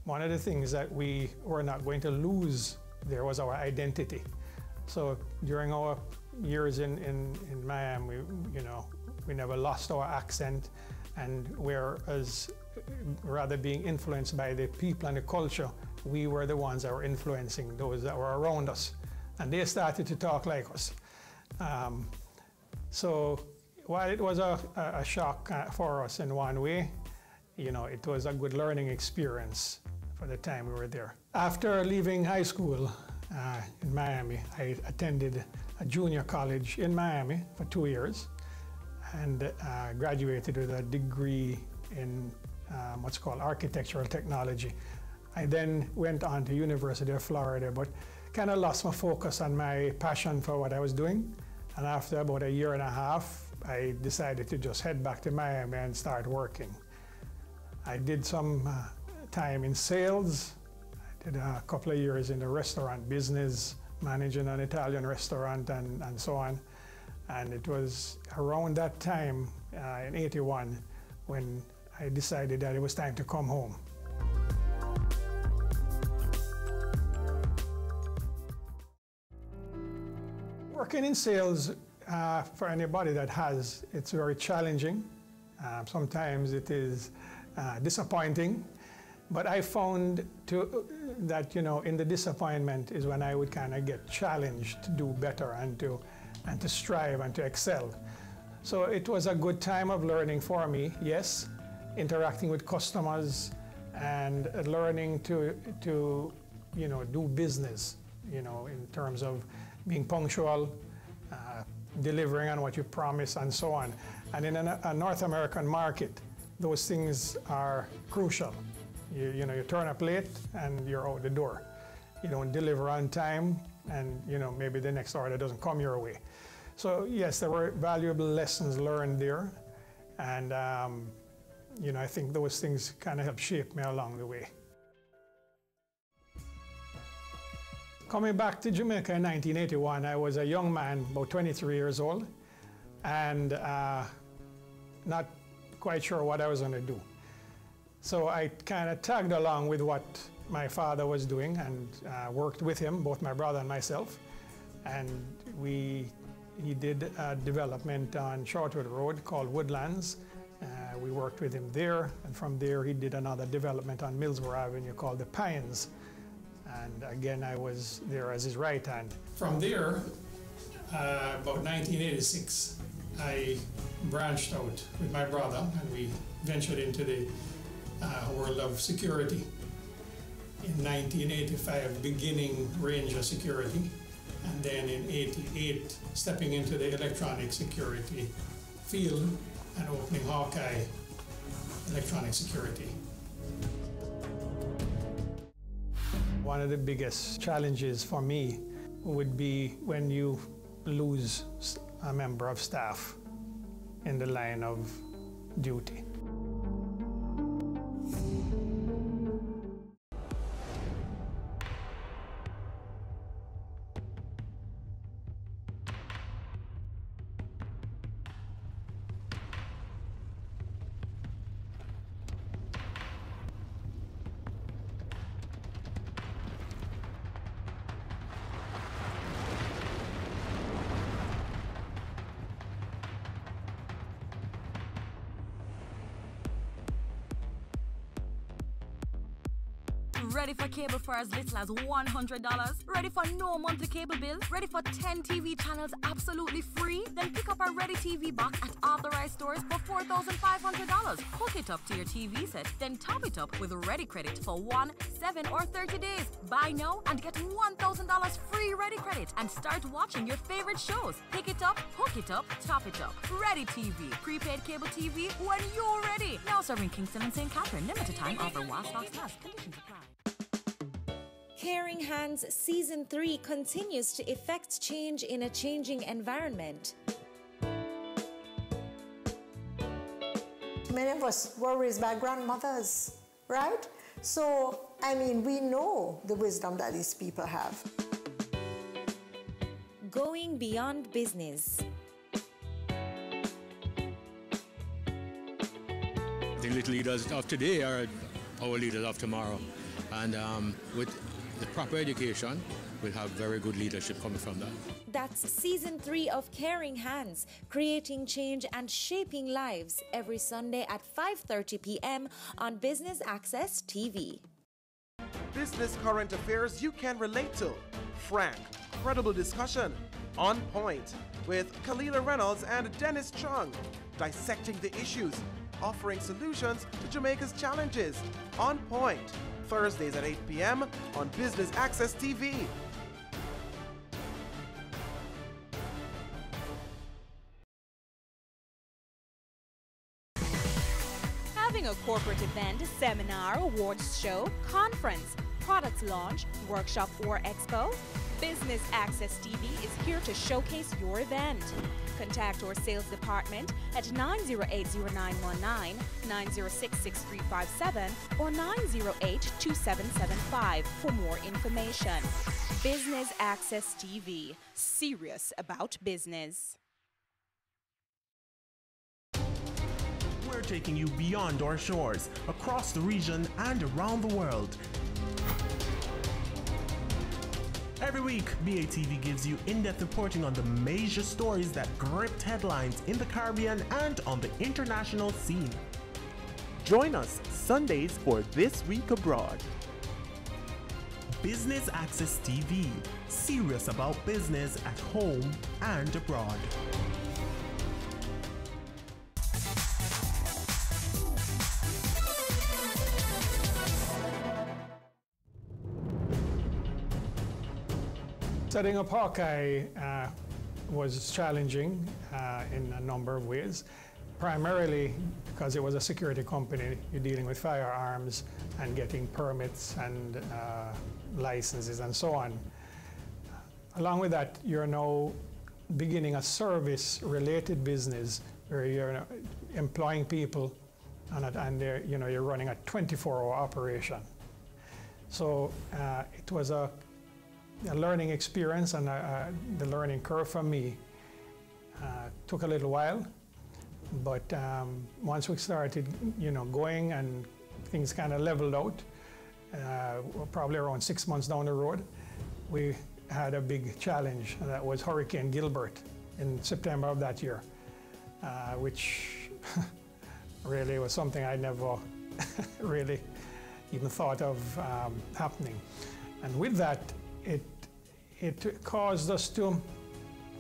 One of the things that we were not going to lose there was our identity. So during our years in Miami, we never lost our accent, and whereas rather being influenced by the people and the culture, we were the ones that were influencing those that were around us, and they started to talk like us. So while it was a shock for us in one way, it was a good learning experience for the time we were there. After leaving high school in Miami, I attended a junior college in Miami for 2 years, and graduated with a degree in what's called architectural technology. I then went on to University of Florida, but kind of lost my focus on my passion for what I was doing. And after about a year and a half, I decided to just head back to Miami and start working. I did some time in sales. I did a couple of years in the restaurant business, managing an Italian restaurant and so on. And it was around that time, in '81, when I decided that it was time to come home. Working in sales, for anybody that has, it's very challenging. Sometimes it is disappointing, but I found that, in the disappointment is when I would kind of get challenged to do better and to and to strive and to excel. So it was a good time of learning for me, yes, interacting with customers and learning to do business, in terms of being punctual, delivering on what you promise, and so on. And in a North American market, those things are crucial. You turn up late and you're out the door. You don't deliver on time, and maybe the next order doesn't come your way. So yes, there were valuable lessons learned there, and I think those things kind of helped shape me along the way. Coming back to Jamaica in 1981, I was a young man, about 23 years old, and not quite sure what I was going to do. So I kind of tagged along with what my father was doing and worked with him, both my brother and myself. And he did a development on Shortwood Road called Woodlands. We worked with him there, and from there he did another development on Millsboro Avenue called the Pines. And again, I was there as his right hand. From there, about 1986, I branched out with my brother, and we ventured into the world of security. In 1985, beginning Ranger Security, and then in 88, stepping into the electronic security field and opening Hawkeye Electronic Security. One of the biggest challenges for me would be when you lose a member of staff in the line of duty. Ready for cable for as little as $100? Ready for no monthly cable bill? Ready for 10 TV channels absolutely free? Then pick up our Ready TV box at authorized stores for $4,500. Hook it up to your TV set, then top it up with Ready Credit for 1, 7, or 30 days. Buy now and get $1,000 free Ready Credit and start watching your favorite shows. Pick it up, hook it up, top it up. Ready TV. Prepaid cable TV when you're ready. Now serving Kingston and St. Catherine. Limited time offer while stocks last. Conditions apply. Caring Hands Season 3 continues to effect change in a changing environment. Many of us were raised by grandmothers, right? So, we know the wisdom that these people have. Going beyond business. The little leaders of today are our leaders of tomorrow. And with the proper education, we'll have very good leadership coming from that. That's Season 3 of Caring Hands, creating change and shaping lives, every Sunday at 5:30 p.m. on Business Access TV. Business current affairs you can relate to. Frank, credible discussion. On point with Kalila Reynolds and Dennis Chung. Dissecting the issues, offering solutions to Jamaica's challenges. On point. Thursdays at 8 p.m. on Business Access TV. Having a corporate event, seminar, awards show, conference, product launch, workshop, or expo? Business Access TV is here to showcase your event. Contact our sales department at 908-0919, 906-6357, or 908-2775 for more information. Business Access TV, serious about business. We're taking you beyond our shores, across the region and around the world. Every week, BATV gives you in-depth reporting on the major stories that gripped headlines in the Caribbean and on the international scene. Join us Sundays for This Week Abroad. Business Access TV, serious about business at home and abroad. Setting up Hawkeye was challenging in a number of ways, primarily because it was a security company. You're dealing with firearms and getting permits and licenses and so on. Along with that, you're now beginning a service-related business where you're employing people and you're running a 24-hour operation. So it was a learning experience, and the learning curve for me took a little while, but once we started, going and things kind of leveled out, probably around 6 months down the road, we had a big challenge, and that was Hurricane Gilbert in September of that year, which really was something I never really even thought of happening. And with that, it caused us to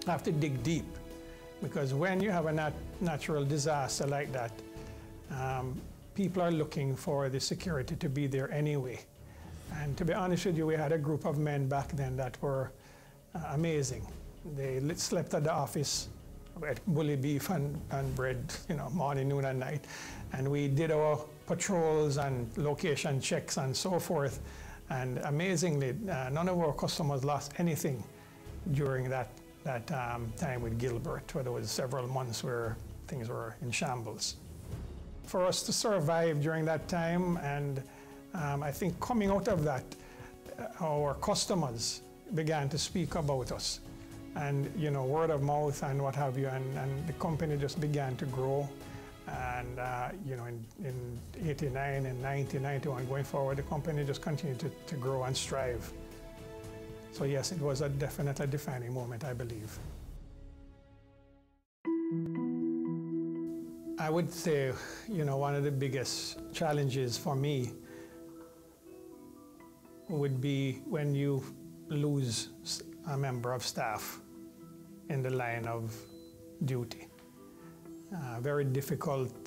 have to dig deep, because when you have a natural disaster like that, people are looking for the security to be there anyway. And to be honest with you, we had a group of men back then that were amazing. They slept at the office, ate bully beef and bread, morning, noon, and night. And we did our patrols and location checks and so forth. And amazingly, none of our customers lost anything during that time with Gilbert, where there was several months where things were in shambles. For us to survive during that time, and I think coming out of that, our customers began to speak about us, and word of mouth and what have you, and the company just began to grow. And in 89 and 90, 91 going forward, the company just continued to grow and strive. So yes, it was a definitely defining moment, I believe. I would say, one of the biggest challenges for me would be when you lose a member of staff in the line of duty. Very difficult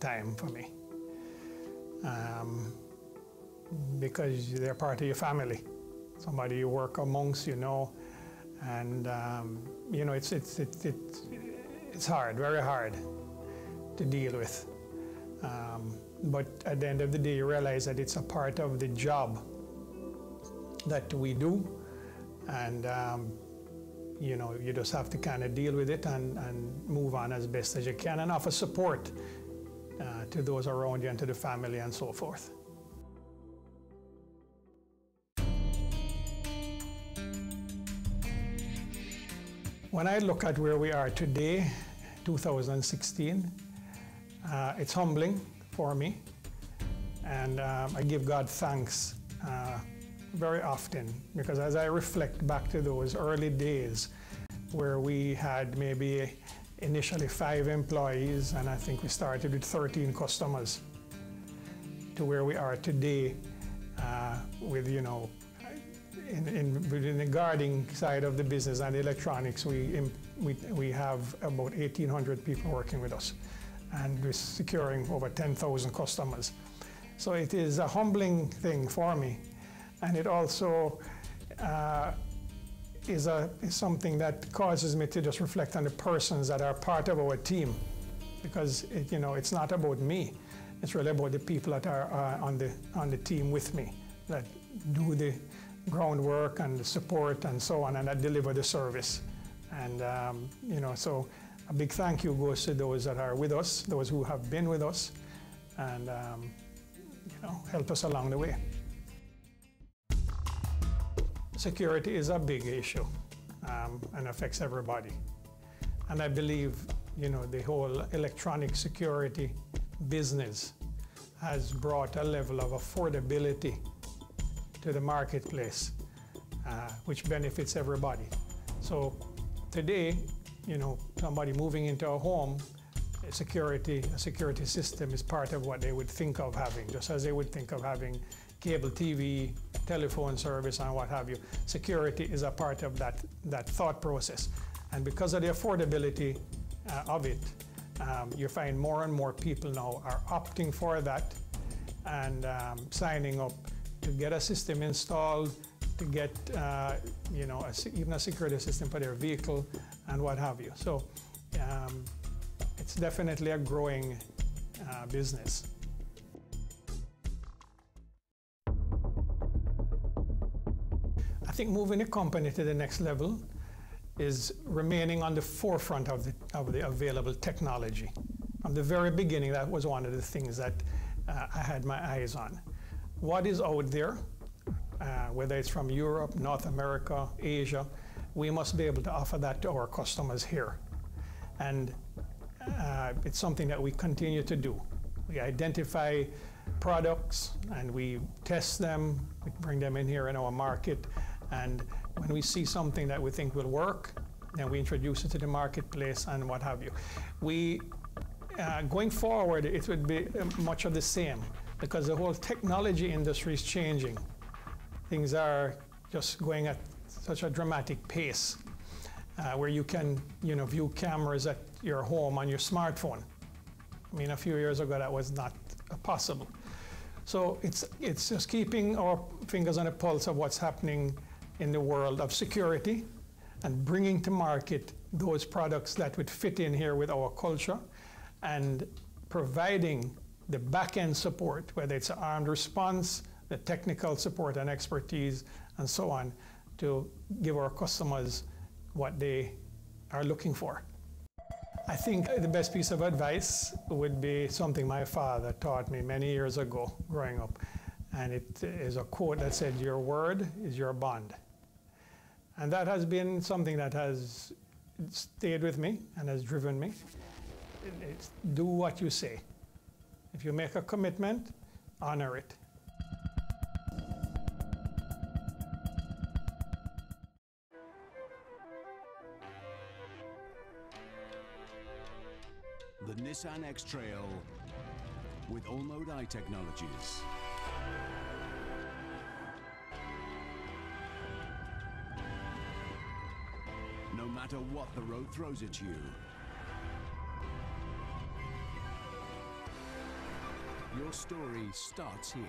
time for me, because they're part of your family, somebody you work amongst, and it's hard, very hard to deal with. But at the end of the day, you realize that it's a part of the job that we do, and you just have to kind of deal with it and move on as best as you can, and offer support to those around you and to the family and so forth. When I look at where we are today, 2016, it's humbling for me, and I give God thanks very often, because as I reflect back to those early days where we had maybe initially 5 employees, and I think we started with 13 customers, to where we are today with, within the guarding side of the business and the electronics, we have about 1,800 people working with us, and we're securing over 10,000 customers. So it is a humbling thing for me. And it also is something that causes me to just reflect on the persons that are part of our team, because it's not about me. It's really about the people that are on the team with me, that do the groundwork and the support and so on, and that deliver the service. And so a big thank you goes to those that are with us, those who have been with us, and help us along the way. Security is a big issue and affects everybody. And I believe, the whole electronic security business has brought a level of affordability to the marketplace, which benefits everybody. So today, somebody moving into a home, a security system is part of what they would think of having, just as they would think of having cable TV, telephone service and what have you. Security is a part of that thought process. And because of the affordability of it, you find more and more people now are opting for that and signing up to get a system installed, to get even a security system for their vehicle and what have you. So it's definitely a growing business. I think moving the company to the next level is remaining on the forefront of the available technology. From the very beginning, that was one of the things that I had my eyes on. What is out there, whether it's from Europe, North America, Asia, we must be able to offer that to our customers here. And it's something that we continue to do. We identify products and we test them, we bring them in here in our market, and when we see something that we think will work, then we introduce it to the marketplace and what have you. Going forward, it would be much of the same because the whole technology industry is changing. Things are just going at such a dramatic pace where you can view cameras at your home on your smartphone. I mean, a few years ago that was not possible. So it's just keeping our fingers on the pulse of what's happening in the world of security and bringing to market those products that would fit in here with our culture and providing the back-end support, whether it's armed response, the technical support and expertise, and so on, to give our customers what they are looking for. I think the best piece of advice would be something my father taught me many years ago growing up. And it is a quote that said, "Your word is your bond." And that has been something that has stayed with me and has driven me. It's do what you say. If you make a commitment, honor it. The Nissan X-Trail with All-Mode I technologies. No matter what the road throws at you, your story starts here.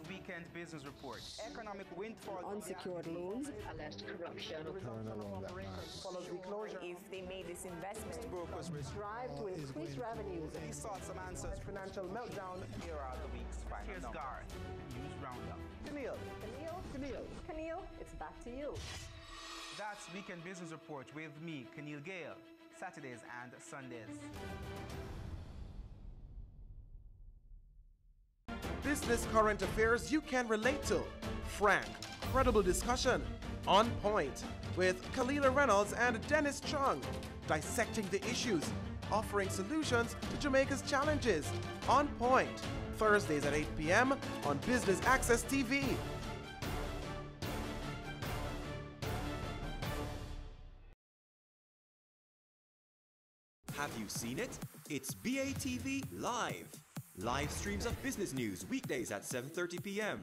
Weekend Business Report. Economic windfall. Unsecured loans. Alleged corruption. Follows the closure. If they made this investment. Brokers strive to increase revenues. He sought some answers. Financial meltdown. Here are the week's final. Here's Garth. News Roundup. Keneal, it's back to you. That's Weekend Business Report with me, Keneal Gale. Saturdays and Sundays. Business current affairs you can relate to. Frank, credible discussion. On Point with Kalila Reynolds and Dennis Chung. Dissecting the issues, offering solutions to Jamaica's challenges. On Point, Thursdays at 8 p.m. on Business Access TV. Have you seen it? It's BATV Live. Live streams of business news weekdays at 7:30 p.m.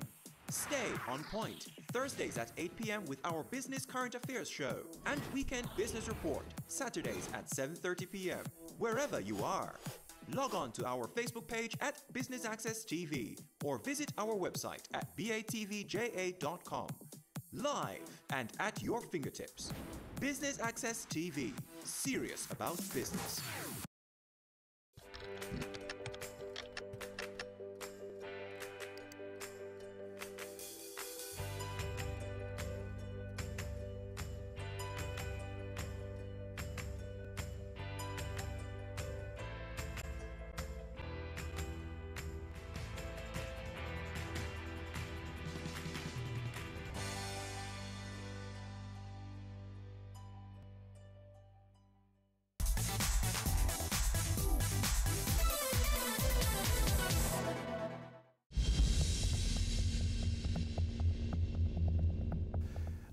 Stay on point Thursdays at 8 p.m. with our Business Current Affairs show and Weekend Business Report Saturdays at 7:30 p.m. wherever you are. Log on to our Facebook page at Business Access TV or visit our website at batvja.com. Live and at your fingertips. Business Access TV. Serious about business.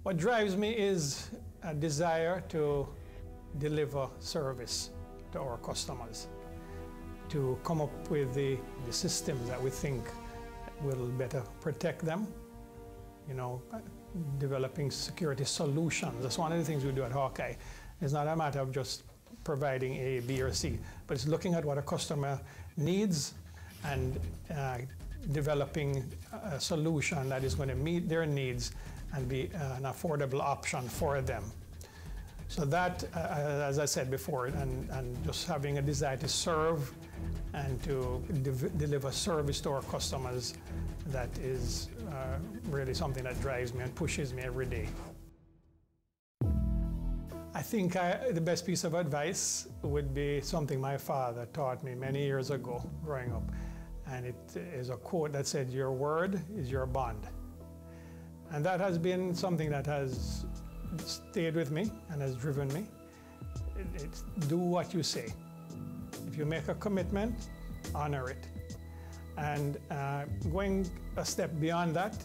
What drives me is a desire to deliver service to our customers, to come up with the systems that we think will better protect them, you know, developing security solutions. That's one of the things we do at Hawkeye. It's not a matter of just providing A, B, or C, but it's looking at what a customer needs and developing a solution that is going to meet their needs and be an affordable option for them. So that, as I said before, and just having a desire to serve and to deliver service to our customers, that is really something that drives me and pushes me every day. I think the best piece of advice would be something my father taught me many years ago growing up. And it is a quote that said, "Your word is your bond." And that has been something that has stayed with me and has driven me. It's do what you say. If you make a commitment, honor it. And going a step beyond that,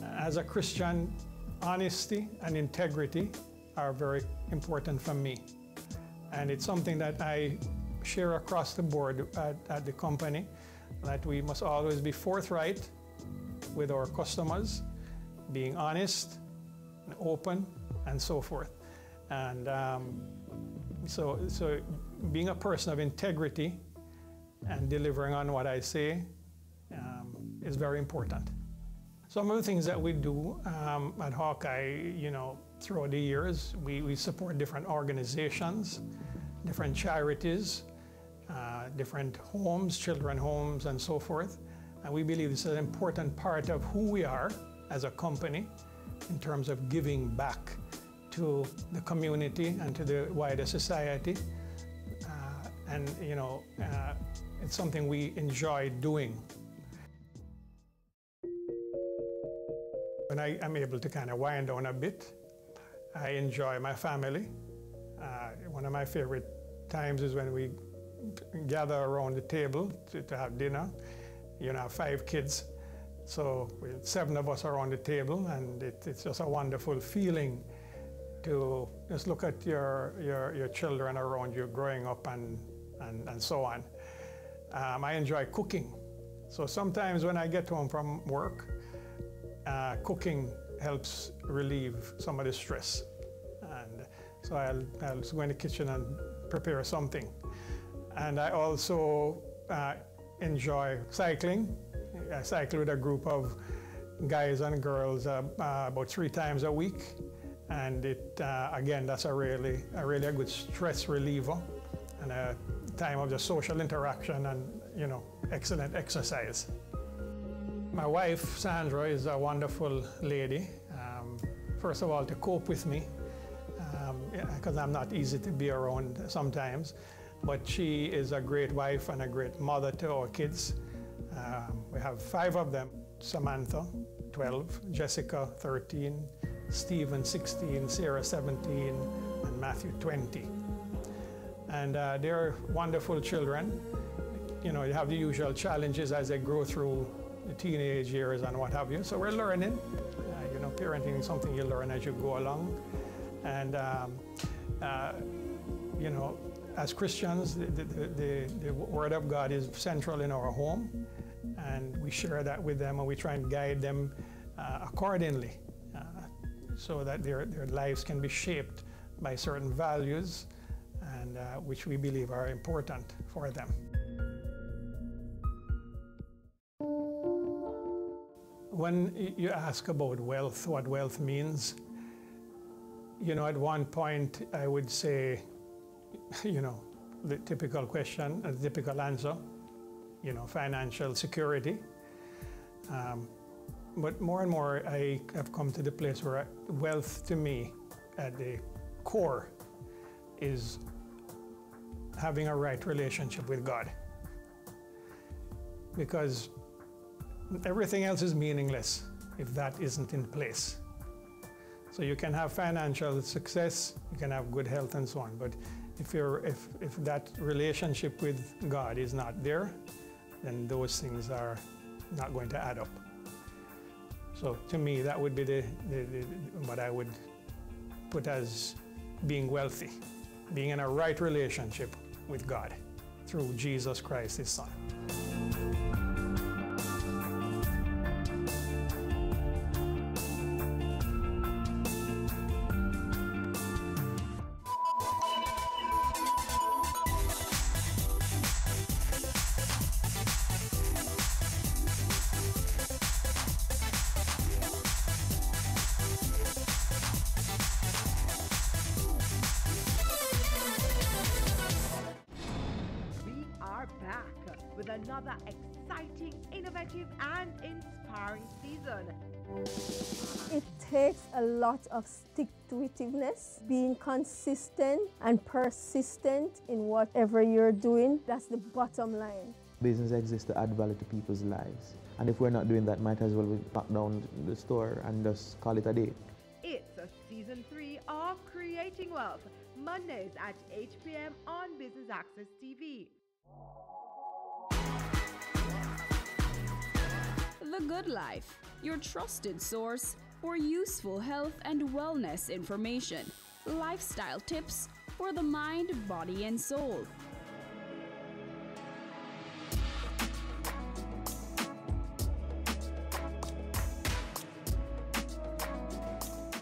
as a Christian, honesty and integrity are very important for me. And it's something that I share across the board at the company, that we must always be forthright with our customers, being honest and open and so forth. And so being a person of integrity and delivering on what I say is very important. Some of the things that we do at Hawkeye, you know, throughout the years, we support different organizations, different charities, different homes, children homes, and so forth. And we believe this is an important part of who we are as a company in terms of giving back to the community and to the wider society. And, you know, it's something we enjoy doing. When I am able to kind of wind down a bit, I enjoy my family. One of my favorite times is when we gather around the table to have dinner. You know, I have 5 kids, so 7 of us are on the table, and it's just a wonderful feeling to just look at your children around you growing up and so on. I enjoy cooking. So sometimes when I get home from work, cooking helps relieve some of the stress. And so I'll go in the kitchen and prepare something. And I also enjoy cycling. I cycle with a group of guys and girls about 3 times a week. And again, that's a really good stress reliever and a time of just social interaction and, you know, excellent exercise. My wife, Sandra, is a wonderful lady. First of all, to cope with me, because I'm not easy to be around sometimes. But she is a great wife and a great mother to our kids. We have 5 of them: Samantha, 12, Jessica, 13, Stephen, 16, Sarah, 17, and Matthew, 20. And they're wonderful children. You know, you have the usual challenges as they grow through the teenage years and what have you. So we're learning. You know, parenting is something you learn as you go along. And, you know, as Christians, the Word of God is central in our home, and we share that with them, and we try and guide them accordingly, so that their lives can be shaped by certain values, and which we believe are important for them. When you ask about wealth, what wealth means, you know, at one point I would say, you know, the typical question, the typical answer, you know, financial security. But more and more I have come to the place where wealth to me at the core is having a right relationship with God. Because everything else is meaningless if that isn't in place. So you can have financial success, you can have good health and so on, but if that relationship with God is not there, then those things are not going to add up. So to me, that would be what I would put as being wealthy, being in a right relationship with God through Jesus Christ, His Son. With another exciting, innovative, and inspiring season. It takes a lot of stick-to-itiveness, being consistent and persistent in whatever you're doing. That's the bottom line. Business exists to add value to people's lives. And if we're not doing that, might as well we pack down the store and just call it a day. It's a season 3 of Creating Wealth, Mondays at 8 p.m. on Business Access TV. The Good Life, your trusted source for useful health and wellness information, lifestyle tips for the mind, body, and soul.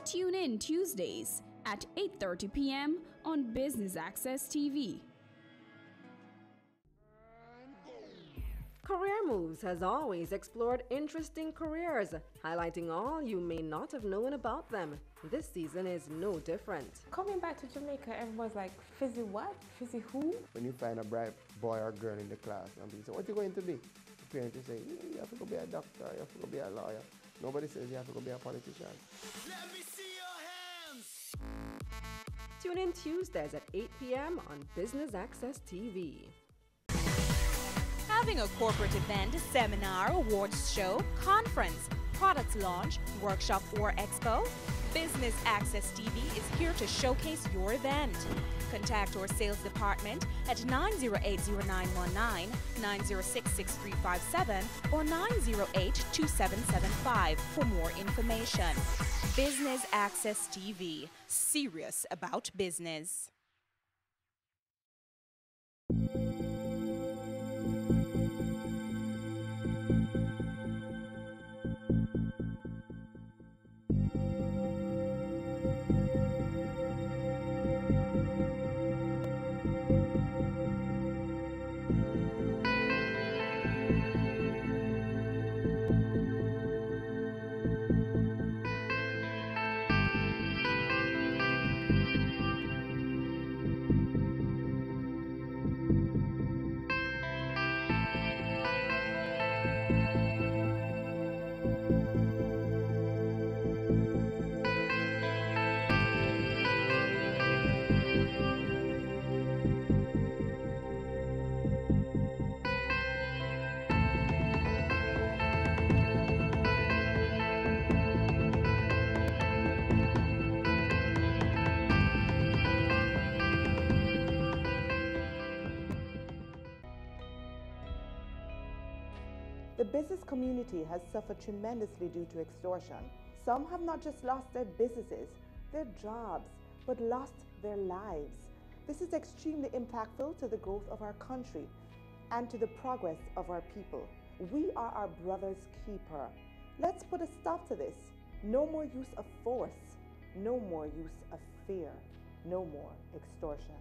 Tune in Tuesdays at 8:30 p.m. on Business Access TV. Career Moves has always explored interesting careers, highlighting all you may not have known about them. This season is no different. Coming back to Jamaica, everyone's like, Fizzy what? Fizzy who? When you find a bright boy or girl in the class and people say, what are you going to be? The parents say, you have to go be a doctor, you have to go be a lawyer. Nobody says you have to go be a politician. Let me see your hands! Tune in Tuesdays at 8 p.m. on Business Access TV. Having a corporate event, seminar, awards show, conference, product launch, workshop, or expo? Business Access TV is here to showcase your event. Contact our sales department at 908-0919, 906-6357, or 908-2775 for more information. Business Access TV, serious about business. The business community has suffered tremendously due to extortion. Some have not just lost their businesses, their jobs, but lost their lives. This is extremely impactful to the growth of our country and to the progress of our people. We are our brother's keeper. Let's put a stop to this. No more use of force. No more use of fear. No more extortion.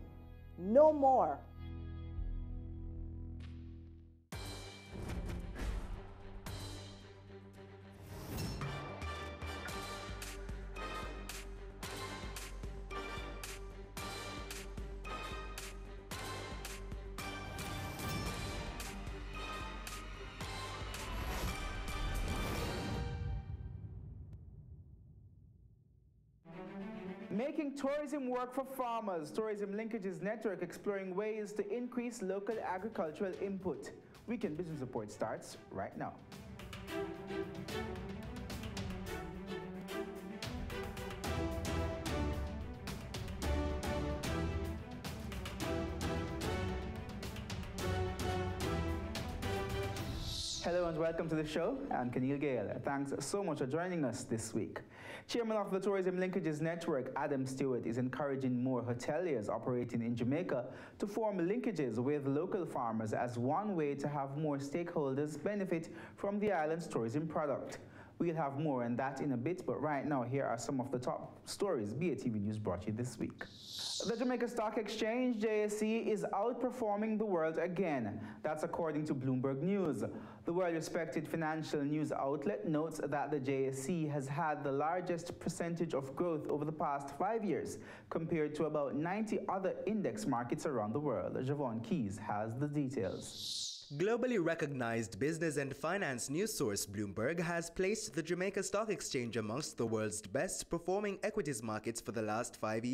No more. Making tourism work for farmers. Tourism Linkages Network exploring ways to increase local agricultural input. Weekend Business Report starts right now. Hello and welcome to the show. I'm Keneal Gale. Thanks so much for joining us this week. Chairman of the Tourism Linkages Network, Adam Stewart, is encouraging more hoteliers operating in Jamaica to form linkages with local farmers as one way to have more stakeholders benefit from the island's tourism product. We'll have more on that in a bit, but right now, here are some of the top stories BATV News brought you this week. The Jamaica Stock Exchange, JSE, is outperforming the world again. That's according to Bloomberg News. The well-respected financial news outlet notes that the JSE has had the largest percentage of growth over the past 5 years, compared to about 90 other index markets around the world. Javon Keys has the details. Globally recognized business and finance news source Bloomberg has placed the Jamaica Stock Exchange amongst the world's best performing equities markets for the last 5 years.